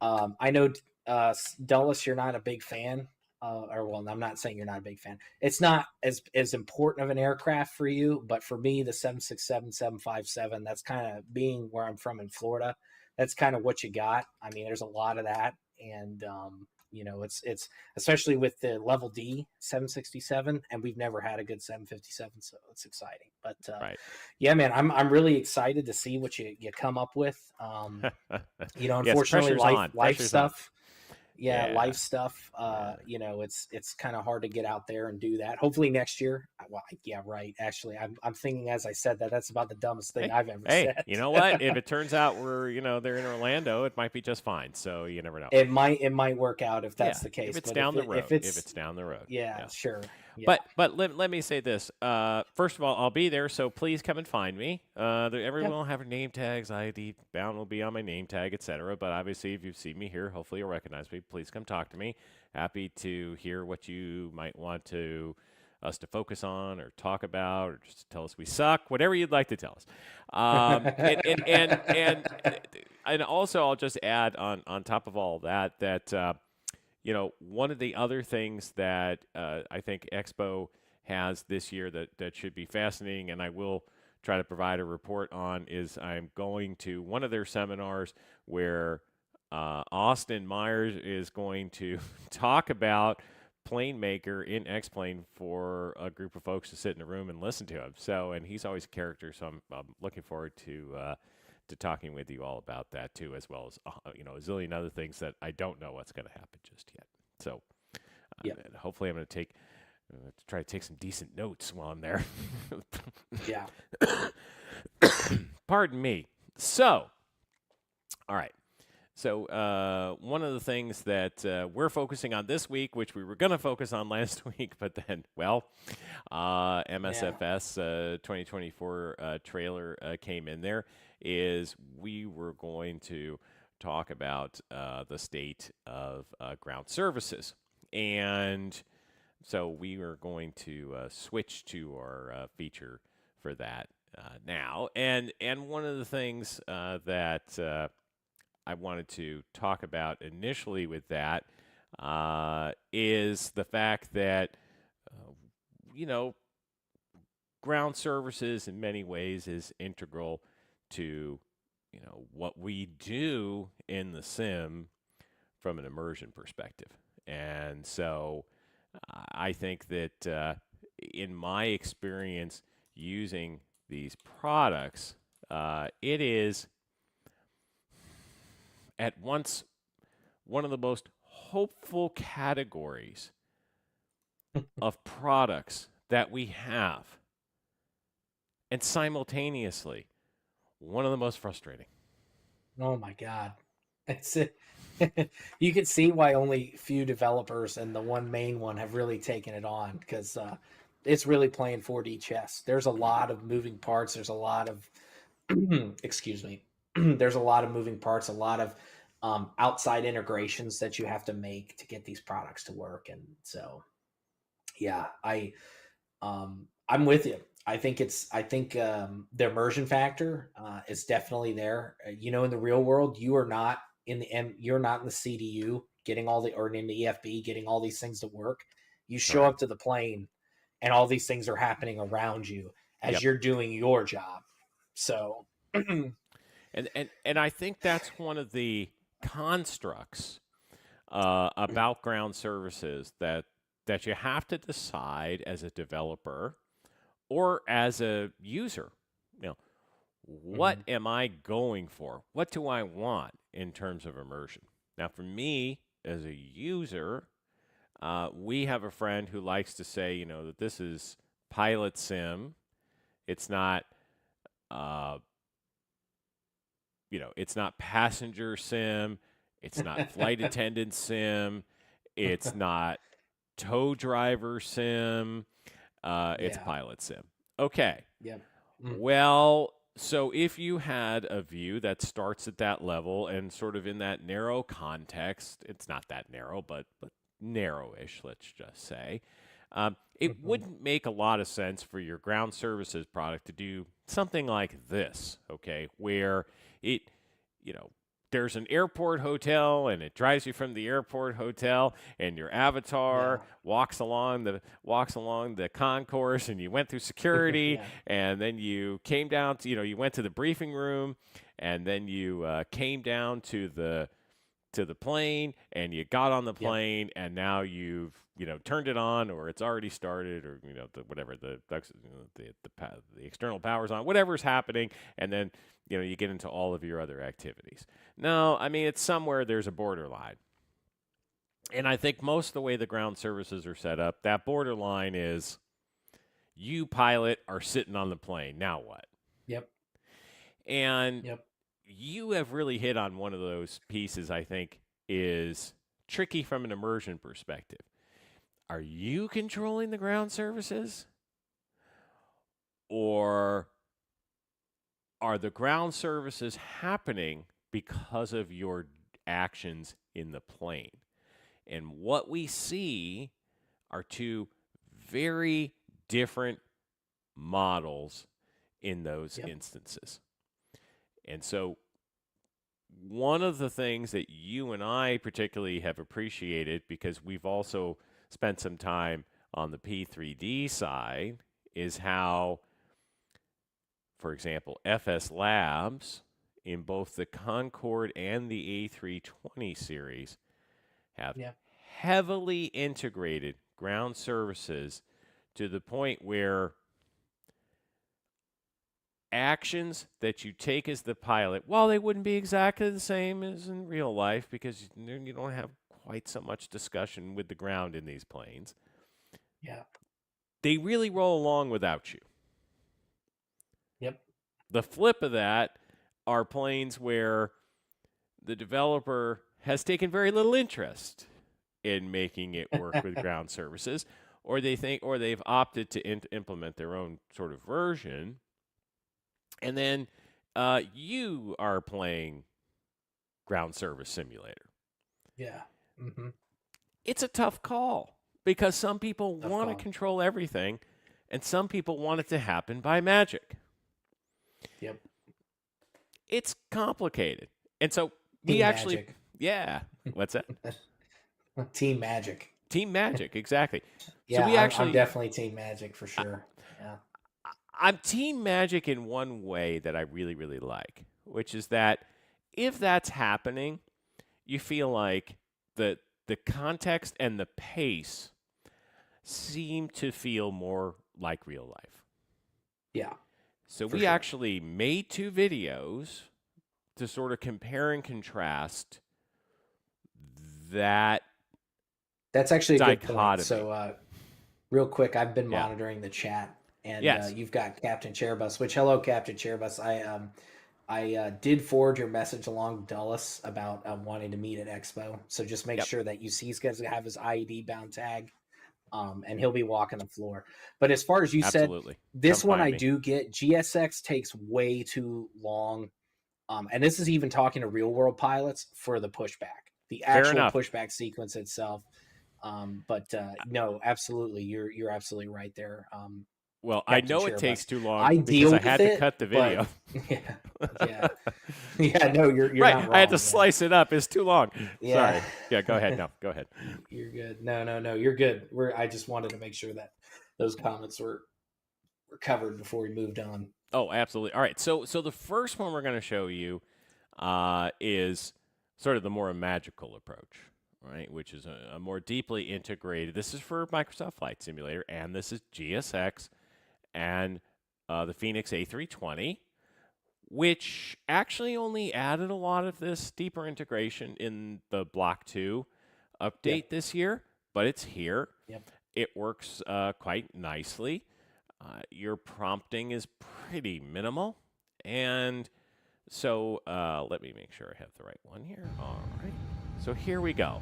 I know Dulles, you're not a big fan. Or well, I'm not saying you're not a big fan. It's not as important of an aircraft for you, but for me, the 767, 757, that's kind of being where I'm from in Florida. That's kind of what you got. I mean, there's a lot of that, and it's especially with the level D 767, and we've never had a good 757, so it's exciting. But Right. yeah, man, I'm really excited to see what you come up with. Yes, Unfortunately, pressure's on. life Pressure's on. stuff, yeah, Yeah. life stuff, Yeah. it's kind of hard to get out there and do that. Hopefully next year. Well, yeah, right. Actually, I'm thinking as I said that, that's about the dumbest thing Hey, I've ever hey, said. you know what? If it turns out they're in Orlando, it might be just fine. So you never know. It might work out if that's Yeah, the if case, it's but down the if road. If it's it's down the road. yeah, Yeah. sure. Yeah. But let me say this. First of all, I'll be there, so please come and find me. Yeah. Everyone will have name tags. ID bound will be on my name tag, etc. But obviously, if you see me here, hopefully you'll recognize me. Please come talk to me. Happy to hear what you might want us to focus on or talk about, or just tell us we suck. Whatever you'd like to tell us. And also, I'll just add on top of all that. One of the other things that I think Expo has this year that should be fascinating, and I will try to provide a report on, is I'm going to one of their seminars where Austin Myers is going to talk about plane maker in X-Plane for a group of folks to sit in a room and listen to him. So, and he's always a character, so I'm looking forward to talking with you all about that too, as well as a zillion other things that I don't know what's going to happen just yet. So Yep. hopefully I'm going to try to take some decent notes while I'm there. Yeah. Pardon me. So, all right. So one of the things that we're focusing on this week, which we were going to focus on last week, but then, Yeah. MSFS 2024 trailer came in there, is we were going to talk about the state of ground services. And so we are going to switch to our feature for that now. And one of the things that I wanted to talk about initially with that is the fact that, uh, you know, ground services in many ways is integral to, what we do in the sim from an immersion perspective. And so I think that in my experience using these products, it is at once one of the most hopeful categories of products that we have, and simultaneously one of the most frustrating. Oh my God. It's you can see why only few developers and the one main one have really taken it on, because it's really playing 4D chess. There's a lot of moving parts. There's a lot of excuse me. There's a lot of moving parts, a lot of outside integrations that you have to make to get these products to work. And so, yeah, I'm with you. I think the immersion factor is definitely there. In the real world, you are not you're not in the CDU getting all the or in the EFB getting all these things to work. You show up Correct. to the plane, and all these things are happening around you as Yep. you're doing your job. So, And I think that's one of the constructs about ground services that you have to decide as a developer or as a user. You know, what mhm, am I going for? What do I want in terms of immersion? Now, for me as a user, we have a friend who likes to say, that this is pilot sim. It's not, uh, it's not passenger sim. It's not flight attendant sim. It's not tow driver sim. It's yeah, pilot sim. Okay. yep, mm, Well, so if you had a view that starts at that level and sort of in that narrow context, it's not that narrow, but narrowish, let's just say, it mhm, wouldn't make a lot of sense for your ground services product to do something like this, okay, where it, you know, there's an airport hotel and it drives you from the airport hotel and your avatar yeah, walks along the concourse and you went through security yeah, and then you came down to you went to the briefing room and then you came down to the plane and you got on the yep, plane and now you've turned it on or it's already started or whatever the external power's on, whatever's happening, and then you get into all of your other activities. No, I mean, it's somewhere there's a borderline, and I think most of the way the ground services are set up, that borderline is you pilot are sitting on the plane, now what? yep, And yep. you have really hit on one of those pieces, I think, is tricky from an immersion perspective. Are you controlling the ground services? Or are the ground services happening because of your actions in the plane? And what we see are two very different models in those Yep. instances. And so one of the things that you and I particularly have appreciated, because we've also spent some time on the P3D side, is how, for example, FS Labs in both the Concorde and the A320 series have Yeah. heavily integrated ground services to the point where actions that you take as the pilot, while they wouldn't be exactly the same as in real life because you don't have quite so much discussion with the ground in these planes, Yeah. they really roll along without you. Yep. The flip of that are planes where the developer has taken very little interest in making it work with ground services, or they've opted to implement their own sort of version, and then you are playing ground service simulator. Yeah. Hmm. It's a tough call because some people Tough want to call. control everything, and some people want it to happen by magic. Yep. It's complicated, and so he Team actually, Magic. yeah. What's that? Team Magic. Team Magic, exactly. So Yeah, we I'm actually, definitely Team Magic for I, sure. Yeah. I'm Team Magic in one way that I really, really like, which is that if that's happening, you feel like the context and the pace seem to feel more like real life. Yeah, So for we sure. actually made two videos to sort of compare and contrast that That's actually a good point. dichotomy. So, real quick, I've been Yeah. monitoring the chat, and Yes. you've got Captain Chairbus. Which, hello, Captain Chairbus. I did forward your message along to Dulles about wanting to meet at Expo. So just make Yep. sure that you see he's going to have his IED bound tag, and he'll be walking the floor. But as far as you said, Absolutely. Come this one find I me. do get. GSX takes way too long, and this is even talking to real world pilots for the pushback, the Fair actual enough. pushback sequence itself. But no, absolutely, you're absolutely right there, Well, I Captain know it Chairbus. takes too long I because deal I with had to it, cut the but video. yeah, yeah, yeah. No, you're Right. not I had to wrong. Yeah, slice it up. It's too long. yeah. Sorry. Yeah, go ahead. No, go ahead. You're good. No, you're good. I just wanted to make sure that those comments were covered before we moved on. Oh, absolutely. All right. So the first one we're going to show you is sort of the more magical approach, right? Which is a more deeply integrated. This is for Microsoft Flight Simulator, and this is GSX and the Phoenix A320, which actually only added a lot of this deeper integration in the Block 2 Yep, update this year, but it's here. yep. It works quite nicely. Your prompting is pretty minimal. And so let me make sure I have the right one here. All right. So here we go.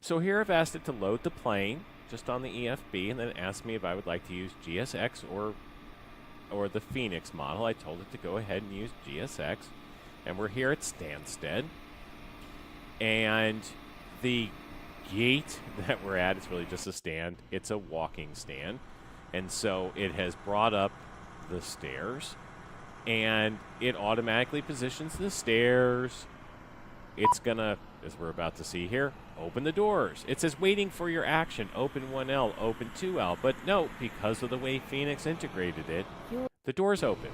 So here I've asked it to load the plane just on the EFB, and then it asked me if I would like to use GSX or the Phoenix model. I told it to go ahead and use GSX. And we're here at Stansted. And the gate that we're at is really just a stand. It's a walking stand. And so it has brought up the stairs, and it automatically positions the stairs. It's going to, as we're about to see here, open the doors. It says waiting for your action, open 1L, open 2L. But no, because of the way Phoenix integrated it, the doors open.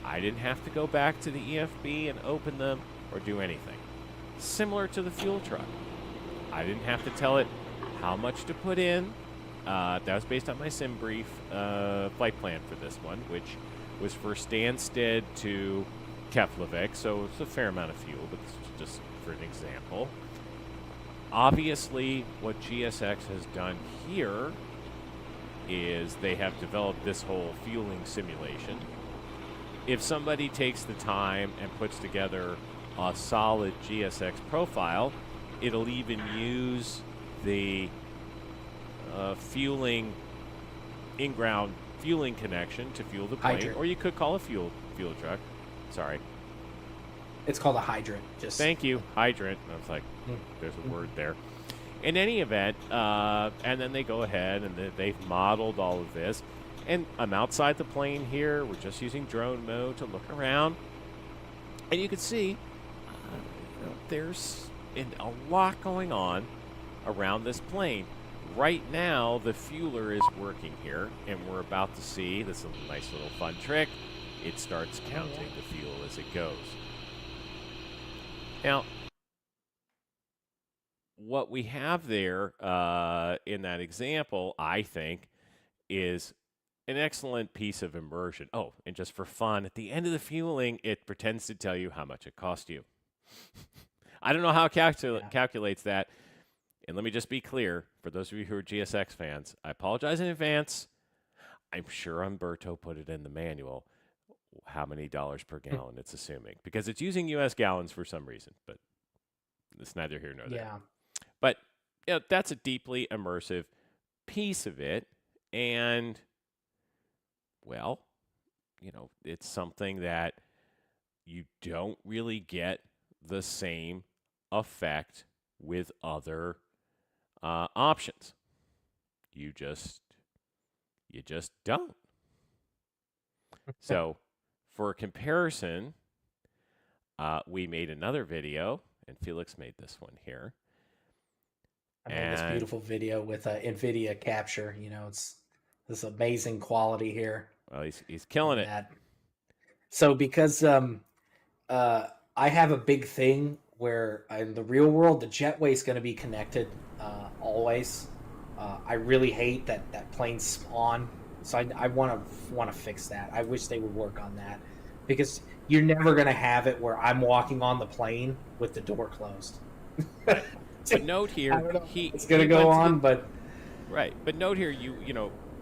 I didn't have to go back to the EFB and open them or do anything. Similar to the fuel truck. I didn't have to tell it how much to put in. That was based on my sim brief flight plan for this one, which was for Stansted to Keflavik, so it's a fair amount of fuel, but this is just for an example. Obviously, what GSX has done here is they have developed this whole fueling simulation. If somebody takes the time and puts together a solid GSX profile, it'll even use the fueling in-ground fueling connection to fuel the plane, Hydrant. or you could call a fuel truck. Sorry. It's called a hydrant. Just Thank you, hydrant. I was like, there's a word there. In any event, and then they go ahead and they've modeled all of this. And I'm outside the plane here. We're just using drone mode to look around. And you can see there's a lot going on around this plane. Right now, the fueler is working here, and we're about to see, this is a nice little fun trick, it starts counting the fuel as it goes. Now, what we have there in that example, I think, is an excellent piece of immersion. Oh, and just for fun, at the end of the fueling, it pretends to tell you how much it cost you. I don't know how it calculates that. And let me just be clear, for those of you who are GSX fans, I apologize in advance. I'm sure Umberto put it in the manual, how many dollars per gallon it's assuming, because it's using U.S. gallons for some reason, but it's neither here nor there. yeah. But that's a deeply immersive piece of it, and, well, it's something that you don't really get the same effect with other options. You just don't. So, for a comparison, we made another video, and Felix made this one here. I made this And beautiful video with NVIDIA capture. It's this amazing quality here. well, he's killing And it. that. So because I have a big thing where in the real world the jetway is going to be connected always. I really hate that planes spawn, so I want to fix that. I wish they would work on that because you're never going to have it where I'm walking on the plane with the door closed. Right. But note here, I don't know he it's going to he go went to on, the, but right. But note here,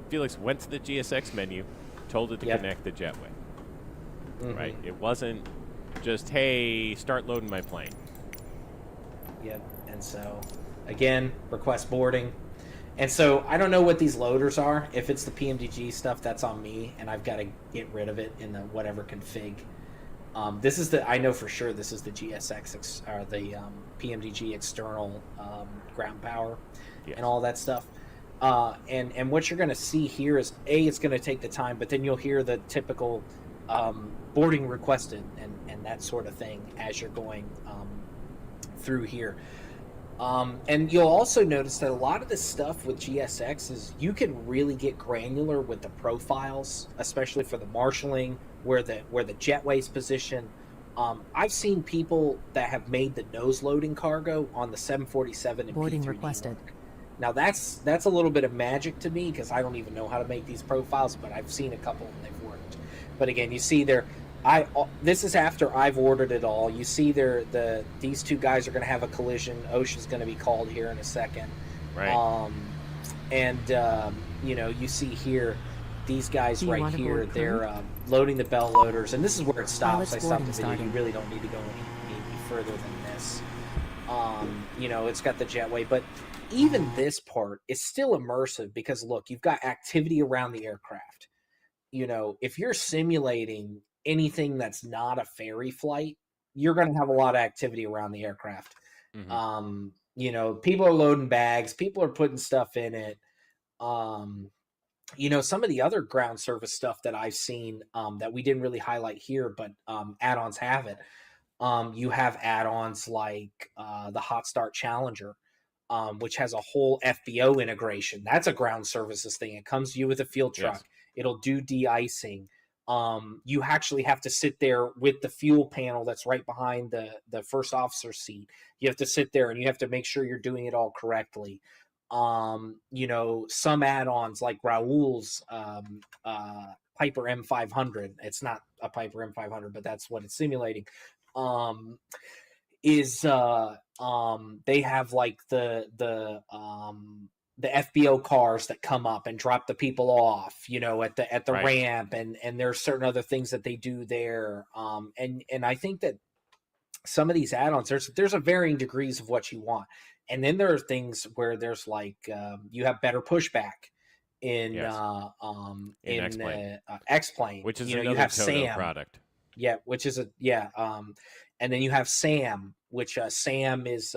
Felix went to the GSX menu, told it to yep. connect the jetway. Mm-hmm. Right. It wasn't just, hey, start loading my plane. Yep. And so again, request boarding. And so I don't know what these loaders are. If it's the PMDG stuff, that's on me, and I've got to get rid of it in the whatever config. This is I know for sure this is the GSX or the PMDG external ground power and all that stuff. And what you're going to see here is it's going to take the time, but then you'll hear the typical boarding requested and that sort of thing as you're going through here. And you'll also notice that a lot of this stuff with GSX is you can really get granular with the profiles, especially for the marshaling, where the jetway's position. I've seen people that have made the nose loading cargo on the 747 and boarding P3D requested. work. Now that's a little bit of magic to me because I don't even know how to make these profiles, but I've seen a couple and they've worked. But again, you see there. This is after I've ordered it all. You see these two guys are going to have a collision. OSHA's going to be called here in a second. Right. You see here these guys right here. Board They're loading the bell loaders, and this is where it stops. I Pilot's stopped the boarding video. You started. really don't need to go any further than this. It's got the jetway, but even this part is still immersive because look, you've got activity around the aircraft. If you're simulating anything that's not a ferry flight, you're going to have a lot of activity around the aircraft. Mm-hmm. People are loading bags, people are putting stuff in it. Some of the other ground service stuff that I've seen that we didn't really highlight here, but add-ons have it. You have add-ons like the Hot Start Challenger, which has a whole FBO integration. That's a ground services thing. It comes to you with a field truck. Yes. It'll do de-icing. You actually have to sit there with the fuel panel that's right behind the first officer seat. You have to sit there and you have to make sure you're doing it all correctly. Some add-ons like Raul's Piper M500. It's not a Piper M500, but that's what it's simulating. They have like the FBO cars that come up and drop the people off, at the Right. ramp, and there's certain other things that they do there. And I think that some of these add-ons, there's a varying degrees of what you want. And then there are things where there's like you have better pushback in Yes. In X-Plane, which is you another have Toto Sam. product. Yeah, which is and then you have Sam, which Sam is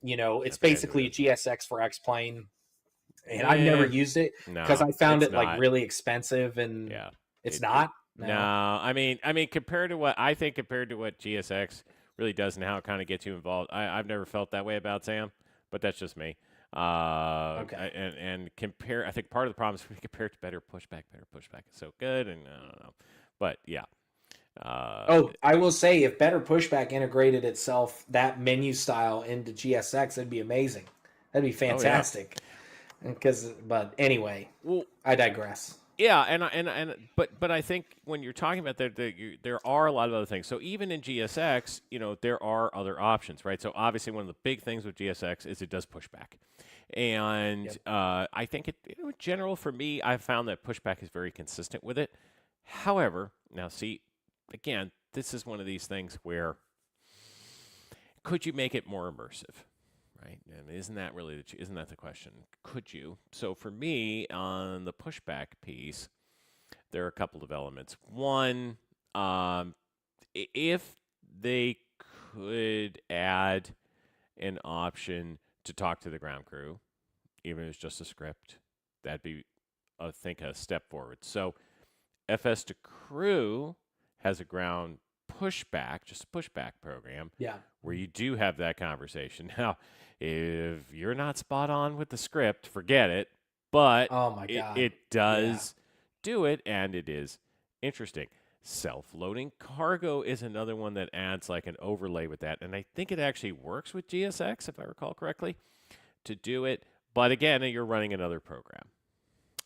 it's basically a GSX for X-Plane. And I've never used it because I found it like really expensive, and it's not. No, I mean, compared to what GSX really does and how it kind of gets you involved, I've never felt that way about Sam, but that's just me. Okay. And compare, I think part of the problem is we compare it to better pushback is so good, and I don't know, but yeah. I will say, if Better Pushback integrated itself that menu style into GSX, that'd be amazing. That'd be fantastic. But anyway, I digress. Yeah, but I think when you're talking about there are a lot of other things. So even in GSX, there are other options, right? So obviously one of the big things with GSX is it does pushback, and I think in general for me, I've found that pushback is very consistent with it. However, now see, again, this is one of these things where could you make it more immersive? Right, and isn't that the question? Could you? So for me, on the pushback piece, there are a couple of elements. One, if they could add an option to talk to the ground crew, even if it's just a script, that'd be, I think, a step forward. So FS to crew has a ground pushback, just a pushback program, Yeah. where you do have that conversation. Now, if you're not spot on with the script, forget it. But Oh my it, God. it Yeah. does do it, and it is interesting. Self-loading cargo is another one that adds like an overlay with that, and I think it actually works with GSX, if I recall correctly, to do it. But again, you're running another program.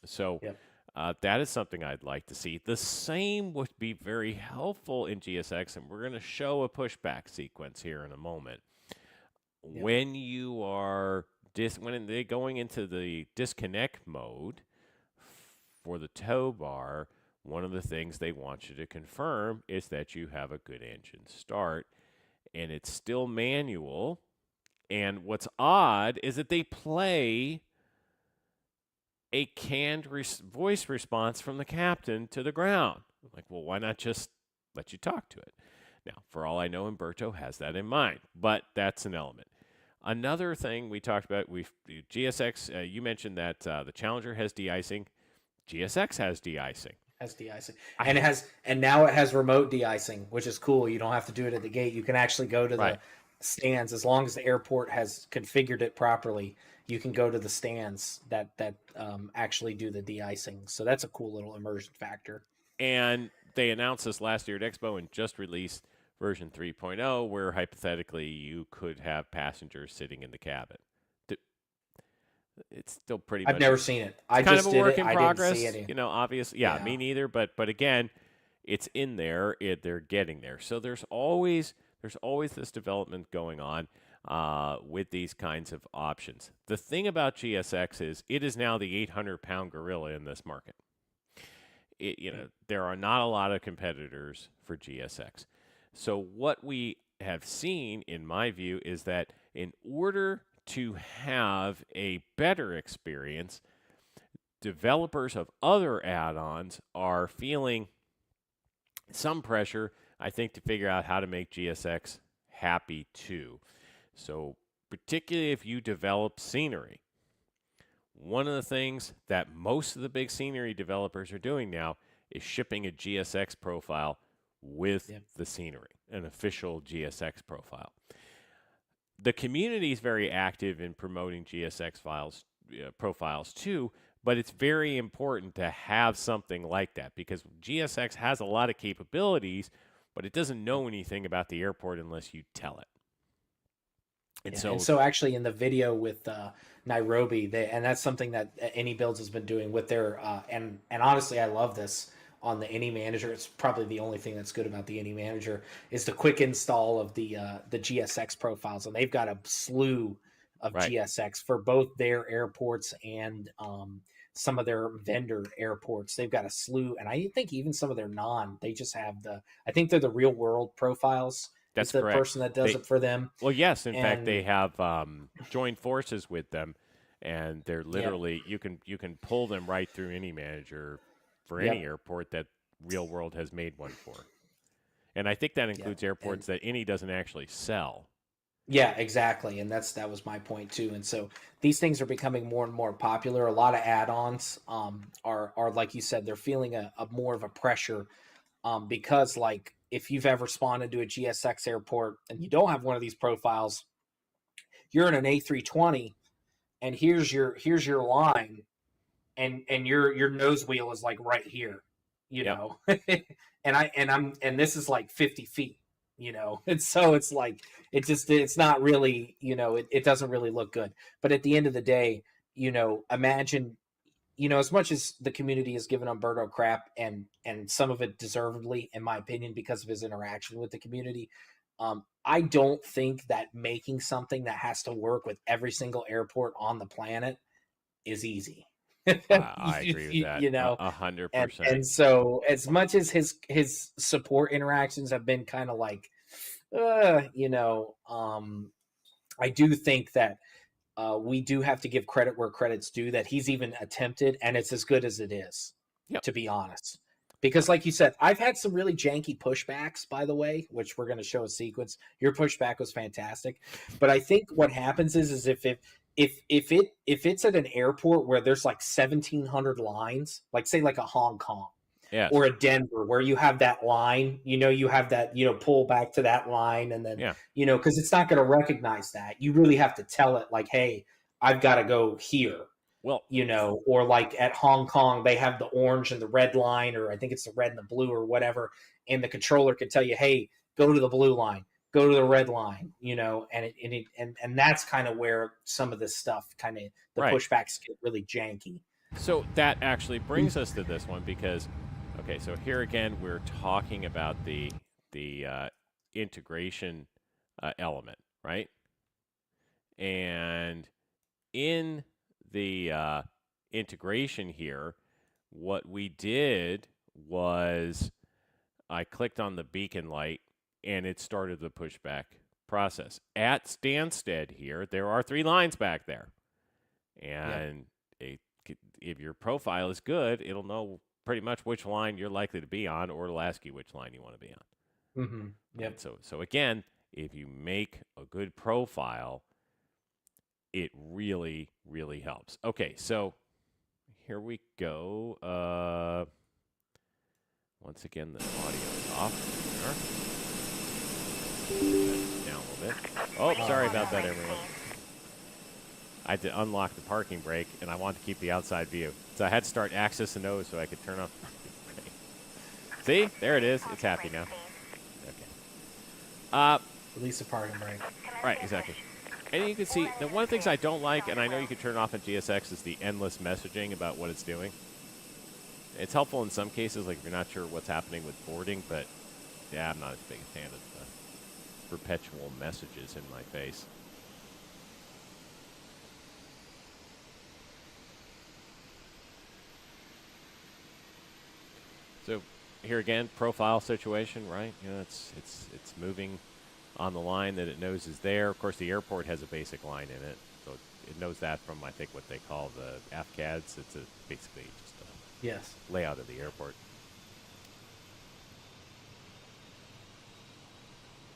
So Yep. that is something I'd like to see. The same would be very helpful in GSX, and we're going to show a pushback sequence here in a moment. Yep. When you are when they're going into the disconnect mode for the tow bar, one of the things they want you to confirm is that you have a good engine start, and it's still manual. And what's odd is that they play a canned voice response from the captain to the ground. I'm like, well, why not just let you talk to it? Now, for all I know, Umberto has that in mind, but that's an element. Another thing we talked about, GSX, you mentioned that the Challenger has de-icing. GSX has de-icing. Has de-icing, I, and now it has remote de-icing, which is cool. You don't have to do it at the gate. You can actually go to right. the stands as long as the airport has configured it properly. You can go to the stands that actually do the de-icing. So that's a cool little immersion factor. And they announced this last year at Expo and just released version 3.0, where hypothetically you could have passengers sitting in the cabin. It's still pretty I've much never seen it. I kind of just a did work it. in I didn't see progress. any. Obviously, yeah, Yeah. me neither. But again, it's in there. They're getting there. So there's always this development going on with these kinds of options. The thing about GSX is it is now the 800-pound gorilla in this market. There are not a lot of competitors for GSX. So what we have seen, in my view, is that in order to have a better experience, developers of other add-ons are feeling some pressure, I think, to figure out how to make GSX happy too. So particularly if you develop scenery, one of the things that most of the big scenery developers are doing now is shipping a GSX profile with the scenery, an official GSX profile. The community is very active in promoting GSX profiles too, but it's very important to have something like that because GSX has a lot of capabilities, but it doesn't know anything about the airport unless you tell it. And so actually in the video with Nairobi, and that's something that Any Builds has been doing with their and honestly, I love this on the Any Manager. It's probably the only thing that's good about the Any Manager is the quick install of the GSX profiles, and they've got a slew of GSX for both their airports and some of their vendor airports. They've got a slew, and I think even some of their they just have I think they're the real world profiles. That's the correct. person that does it for them. Well, yes. In fact, they have joined forces with them, and they're literally you can pull them right through Any Manager for any airport that Real World has made one for. And I think that includes airports that Any doesn't actually sell. Yeah, exactly. And that was my point too. And so these things are becoming more and more popular. A lot of add-ons are like you said, they're feeling a more of a pressure because like if you've ever spawned into a GSX airport and you don't have one of these profiles, you're in an A320 and here's your line and your nose wheel is like right here, you know. and this is like 50 feet, you know. And so it's like it's not really, you know, it doesn't really look good. But at the end of the day, you know, imagine, you know, as much as the community has given Umberto crap and some of it deservedly, in my opinion, because of his interaction with the community, I don't think that making something that has to work with every single airport on the planet is easy. I agree with that. You know, 100%. and so as much as his support interactions have been kind of like, you know, I do think that we do have to give credit where credit's due, that he's even attempted, and it's as good as it is, to be honest. Because like you said, I've had some really janky pushbacks, by the way, which we're going to show a sequence. Your pushback was fantastic. But I think what happens is if it's at an airport where there's like 1,700 lines, like say like a Hong Kong, Yes. or a Denver where you have that line, you have that, pull back to that line, and then, Yeah. because it's not going to recognize that. You really have to tell it like, hey, I've got to go here, Well, or like at Hong Kong, they have the orange and the red line, or I think it's the red and the blue or whatever. And the controller can tell you, hey, go to the blue line, go to the red line, and that's kind of where some of this stuff the right. pushbacks get really janky. So that actually brings us to this one because, okay, so here again we're talking about the integration element, right? And in the integration here, what we did was I clicked on the beacon light and it started the pushback process. At Stansted here, there are 3 lines back there. Yep. And if your profile is good, it'll know pretty much which line you're likely to be on, or it'll ask you which line you want to be on. Mm-hmm. Yep. Right? So again, if you make a good profile, it really, really helps. Okay, so here we go. Once again, the audio is off. There. Down a little bit. Oh, sorry about that, everyone. I had to unlock the parking brake, and I want to keep the outside view. So I had to start access and O so I could turn off. See? There it is. It's happy now. Okay. Release the parking brake. Right, exactly. And you can see, now one of the things I don't like, and I know you can turn it off in GSX, is the endless messaging about what it's doing. It's helpful in some cases, like if you're not sure what's happening with boarding, but yeah, I'm not as big a fan of the perpetual messages in my face. So here again, profile situation, right? It's moving on the line that it knows is there. Of course, the airport has a basic line in it, so it knows that from I think what they call the AFCADs. It's basically just a layout of the airport.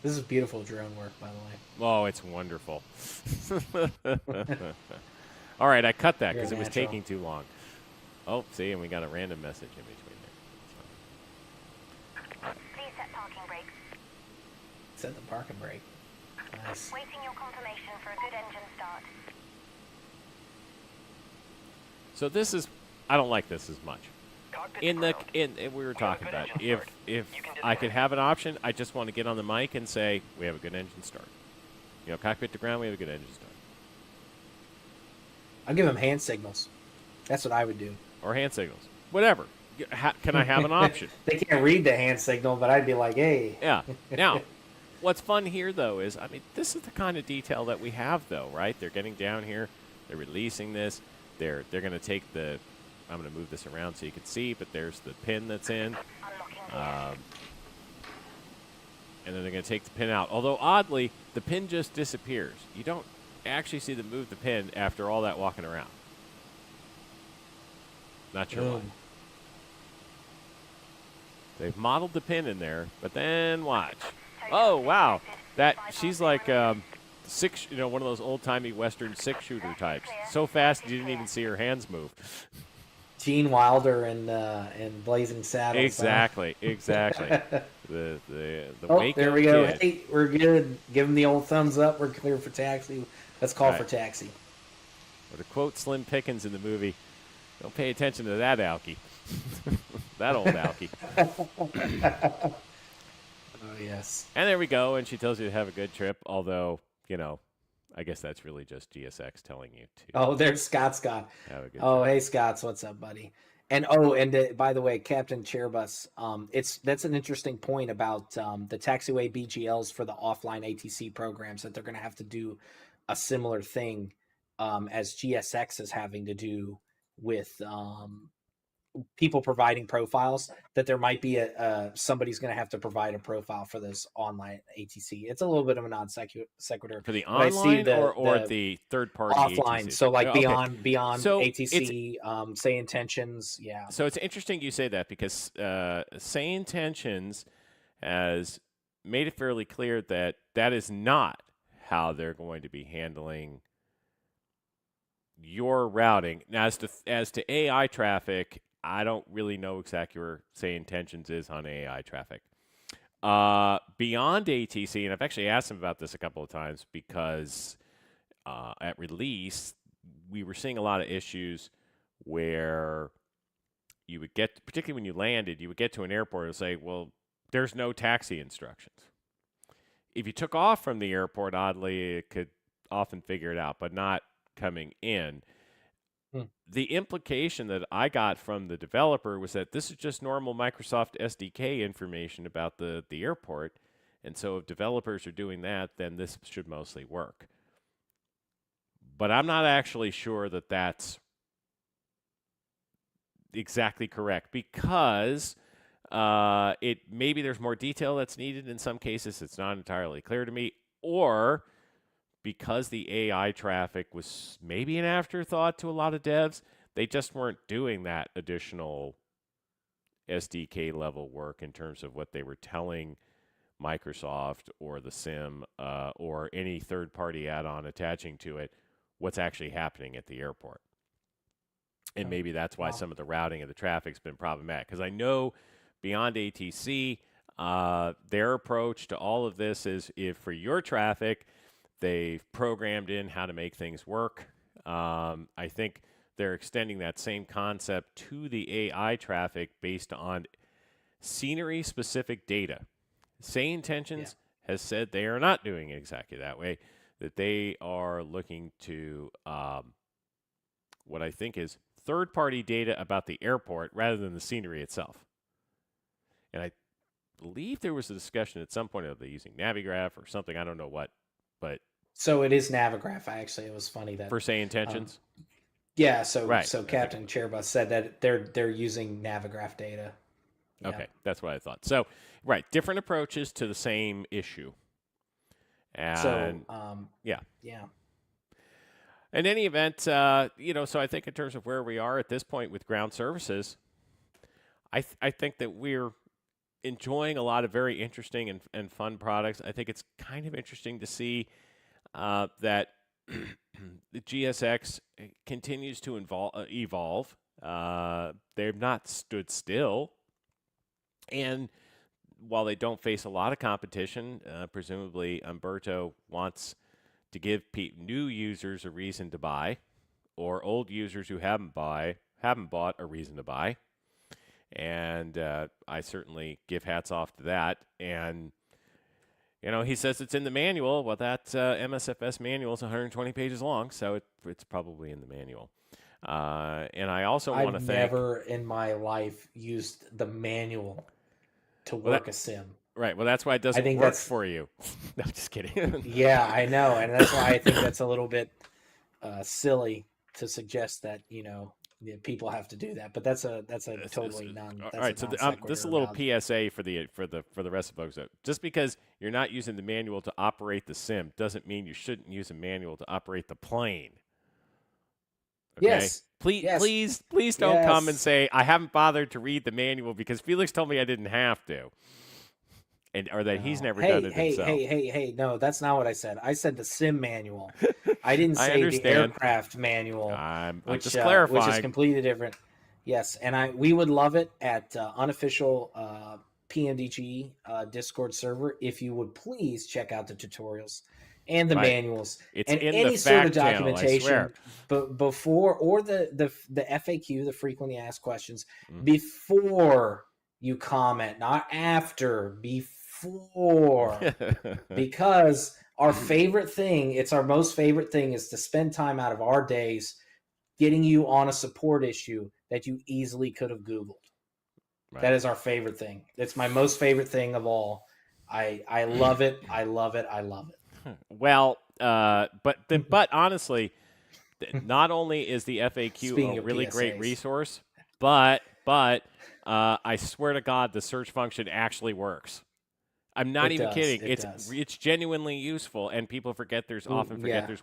This is beautiful drone work, by the way. Oh, it's wonderful. All right, I cut that because it was taking too long. Oh, see, and we got a random message in between there. Please set parking brakes. Set the parking brake. Nice. Waiting your confirmation for a good engine start. So this is, I don't like this as much. We were talking about if I could have an option, I just want to get on the mic and say we have a good engine start. Cockpit to ground, we have a good engine start. I'll give them hand signals. That's what I would do. Or hand signals, whatever. Can I have an option? They can't read the hand signal, but I'd be like, hey. Yeah. Now, what's fun here though is, this is the kind of detail that we have though, right? They're getting down here, they're releasing this, they're going to take the. I'm going to move this around so you can see, but there's the pin that's in. And then they're going to take the pin out. Although, oddly, the pin just disappears. You don't actually see them move the pin after all that walking around. Not sure why. They've modeled the pin in there, but then watch. Oh, wow. She's like one of those old-timey Western six-shooter types. So fast you didn't even see her hands move. Gene Wilder and Blazing Saddles. Exactly. The Waco there we go. Kid. Hey, we're good. Give them the old thumbs up. We're clear for taxi. Let's call for taxi. Or to quote Slim Pickens in the movie, don't pay attention to that alky. That old alky. Oh, yes. And there we go. And she tells you to have a good trip, although, I guess that's really just GSX telling you to. Oh, there's Scott. Have a good trip. Hey, Scott. What's up, buddy? And by the way, Captain Chairbus, that's an interesting point about the taxiway BGLs for the offline ATC programs, that they're going to have to do a similar thing as GSX is having to do with people providing profiles, that there might be somebody's going to have to provide a profile for this online ATC. It's a little bit of a non sequitur for the online or the third party offline. ATC. So like beyond so ATC, say intentions. Yeah. So it's interesting you say that, because say intentions has made it fairly clear that is not how they're going to be handling your routing. Now, as to AI traffic, I don't really know exactly where say intentions is on AI traffic. Beyond ATC, and I've actually asked them about this a couple of times because at release we were seeing a lot of issues where you would get, particularly when you landed, you would get to an airport and say, well, there's no taxi instructions. If you took off from the airport, oddly, it could often figure it out, but not coming in. The implication that I got from the developer was that this is just normal Microsoft SDK information about the airport. And so if developers are doing that, then this should mostly work. But I'm not actually sure that that's exactly correct because maybe there's more detail that's needed in some cases. It's not entirely clear to me. Or because the AI traffic was maybe an afterthought to a lot of devs, they just weren't doing that additional SDK level work in terms of what they were telling Microsoft or the SIM or any third-party add-on attaching to it what's actually happening at the airport. And maybe that's why some of the routing of the traffic's been problematic. Because I know beyond ATC, their approach to all of this is if for your traffic, they've programmed in how to make things work. I think they're extending that same concept to the AI traffic based on scenery-specific data. Say Intentions has said they are not doing it exactly that way, that they are looking to what I think is third-party data about the airport rather than the scenery itself. And I believe there was a discussion at some point of they using Navigraph or something, I don't know what, but So it is Navigraph. Actually, it was funny that for Say Intentions. Yeah, so Right. so Captain Chairbus said that they're using Navigraph data. Yeah. Okay, that's what I thought. So, right, different approaches to the same issue. And So yeah. yeah. In any event, so I think in terms of where we are at this point with ground services, I think that we're enjoying a lot of very interesting and fun products. I think it's kind of interesting to see that the GSX continues to evolve. They've not stood still. And while they don't face a lot of competition, presumably Umberto wants to give new users a reason to buy, or old users who haven't bought a reason to buy. And I certainly give hats off to that. And he says it's in the manual. Well, that MSFS manual is 120 pages long, so it's probably in the manual. And I also want to thank. I've never in my life used the manual to work a sim. Right. Well, that's why it doesn't work for you. No, just kidding. Yeah, I know, and that's why I think that's a little bit silly to suggest that people have to do that. But that's a totally non. All right. So this is a little PSA for the rest of folks. Just because you're not using the manual to operate the sim doesn't mean you shouldn't use a manual to operate the plane. Okay? Yes. Please don't come and say I haven't bothered to read the manual because Felix told me I didn't have to, or that he's never done it himself. Hey! No, that's not what I said. I said the sim manual. I didn't say the aircraft manual. I'm just clarifying, which is completely different. Yes, and we would love it at unofficial PMDG Discord server if you would please check out the tutorials and the manuals and any sort of documentation before, or the FAQ, the frequently asked questions, before you comment, not after, before. Because our favorite thing, it's our most favorite thing, is to spend time out of our days getting you on a support issue that you easily could have Googled. Right. That is our favorite thing. It's my most favorite thing of all. I love it. I love it. I love it. Well, but honestly, not only is the FAQ a really great resource, but I swear to God, the search function actually works. I'm not even kidding. It's genuinely useful, and people often forget there's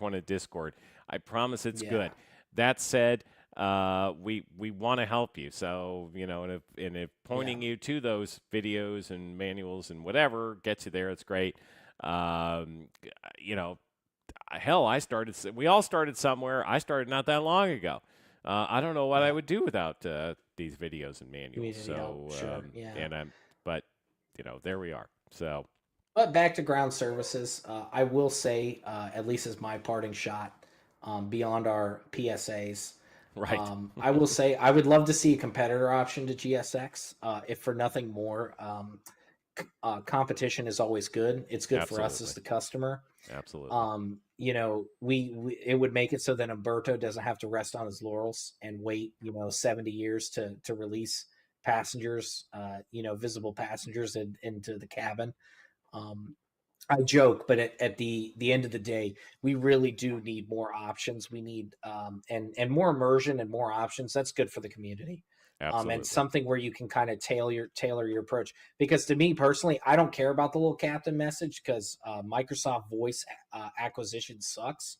one in Discord. I promise it's good. That said, we want to help you. So and if pointing you to those videos and manuals and whatever gets you there, it's great. Hell, we all started somewhere. I started not that long ago. I don't know what I Yeah. would do without these videos and manuals. Community help. So, Sure. Yeah. but there we are. So, But back to ground services, I will say, at least as my parting shot, beyond our PSAs, right. I will say I would love to see a competitor option to GSX, if for nothing more. Competition is always good. It's good for us as Absolutely. the customer. Absolutely. We it would make it so that Umberto doesn't have to rest on his laurels and wait 70 years to release passengers, visible passengers into the cabin. um, I joke, but at the end of the day, we really do need more options. We need and more immersion and more options. That's good for the community. And Absolutely. something where you can kind of tailor your approach. Because to me personally, I don't care about the little captain message because Microsoft Voice acquisition sucks.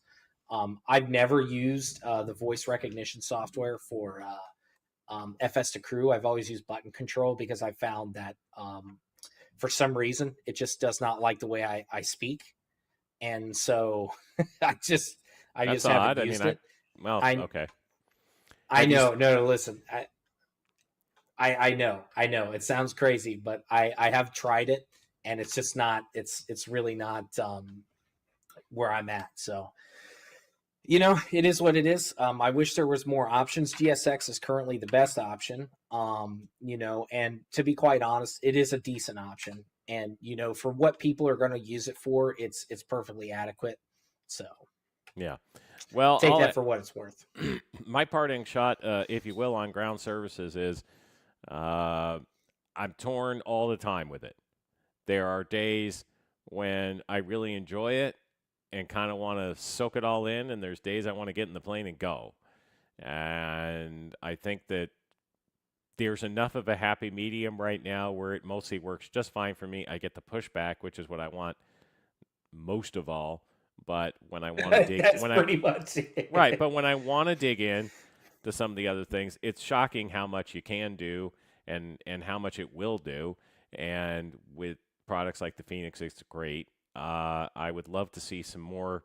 I've never used the voice recognition software for FS to crew. I've always used button control because I found that for some reason it just does not like the way I speak, and so I just I That's just haven't odd. I mean, used it. I okay. I Have you? know. No, listen. I know. I know. It sounds crazy, but I have tried it, and it's just not. It's really not where I'm at. So it is what it is. I wish there was more options. GSX is currently the best option. And to be quite honest, it is a decent option. And for what people are going to use it for, it's perfectly adequate. So Yeah. Well, take that for what it's worth. my parting shot, if you will, on ground services is uh, I'm torn all the time with it. There are days when I really enjoy it and kind of want to soak it all in, and there's days I want to get in the plane and go. And I think that there's enough of a happy medium right now where it mostly works just fine for me. I get the pushback, which is what I want most of all. But when I want to dig, That's pretty much right, it. but when I want to dig in to some of the other things, it's shocking how much you can do and how much it will do. And with products like the Phoenix, it's great. I would love to see some more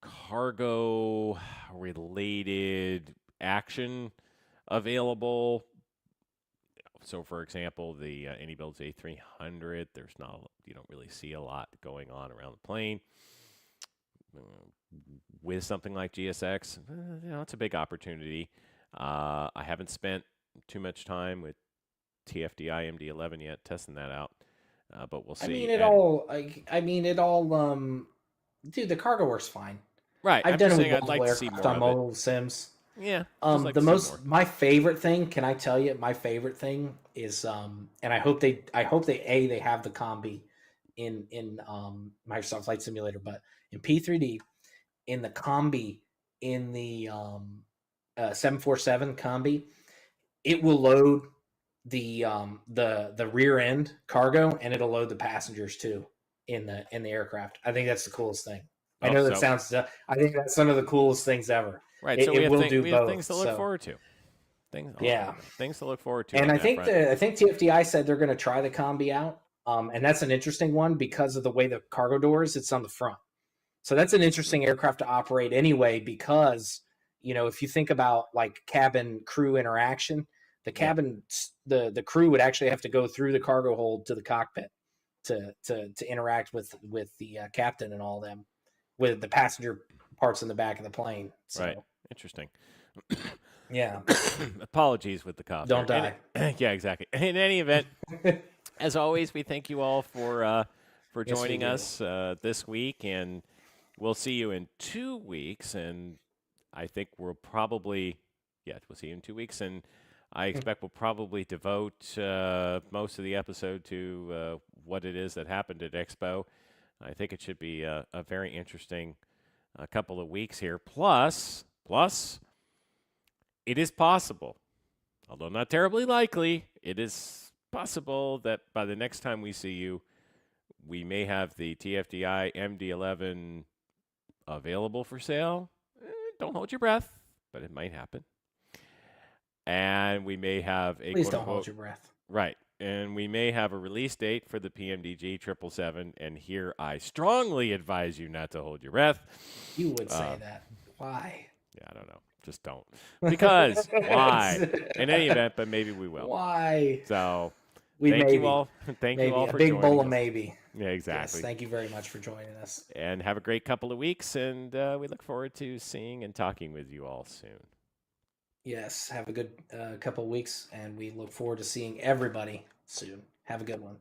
cargo related action available. So, for example, the AnyBuilds A300, you don't really see a lot going on around the plane. With something like GSX, it's a big opportunity. I haven't spent too much time with TFDI MD11 yet, testing that out, but we'll I see. mean, it And all. I mean, it all. Dude, the cargo works fine. right, I've I'm done just it with saying I'd multiple like to see aircraft more on of it. mobile sims. Yeah, just like The to see more. my favorite thing, can I tell you, my favorite thing is, and I hope they have the combi in Microsoft Flight Simulator, but in P3D, in the combi, in the 747 combi, it will load the rear end cargo, and it'll load the passengers too in the aircraft. I think that's the coolest thing. I Oh, know that so sounds. I think that's one of the coolest things ever. right, It, so it will do we have things both. to look So forward to. yeah, Things to look forward to and on I that think front. TFDI said they're going to try the combi out, and that's an interesting one because of the way the cargo door is. It's on the front, so that's an interesting aircraft to operate anyway. Because if you think about like cabin crew interaction, the Yeah, cabin the crew would actually have to go through the cargo hold to the cockpit to interact with the captain and all them, with the passenger parts in the back of the plane. right. So Interesting. yeah, Apologies with the cough don't here. die. Yeah, exactly. In any event, as always, we thank you all for Yes, we joining do. us this week, and we'll see you in 2 weeks. And I think we'll see you in 2 weeks, and I expect we'll probably devote most of the episode to what it is that happened at Expo. I think it should be a very interesting couple of weeks here. Plus, it is possible, although not terribly likely, it is possible that by the next time we see you, we may have the TFDI MD11 available for sale. Don't hold your breath, but it might happen. And we may have a Please quote don't unquote, hold your breath. right. And we may have a release date for the PMDG 777. And here I strongly advise you not to hold your breath. You would say that. Why? Yeah, I don't know. Just don't. Because why? In any event, but maybe we will. Why? So We thank you maybe. all. Thank you Maybe. all A for big bowl joining of us. maybe. Yeah, Yes, exactly. thank you very much for joining us. And have a great couple of weeks. And we look forward to seeing and talking with you all soon. Yes, have a good couple of weeks, and we look forward to seeing everybody soon. Have a good one.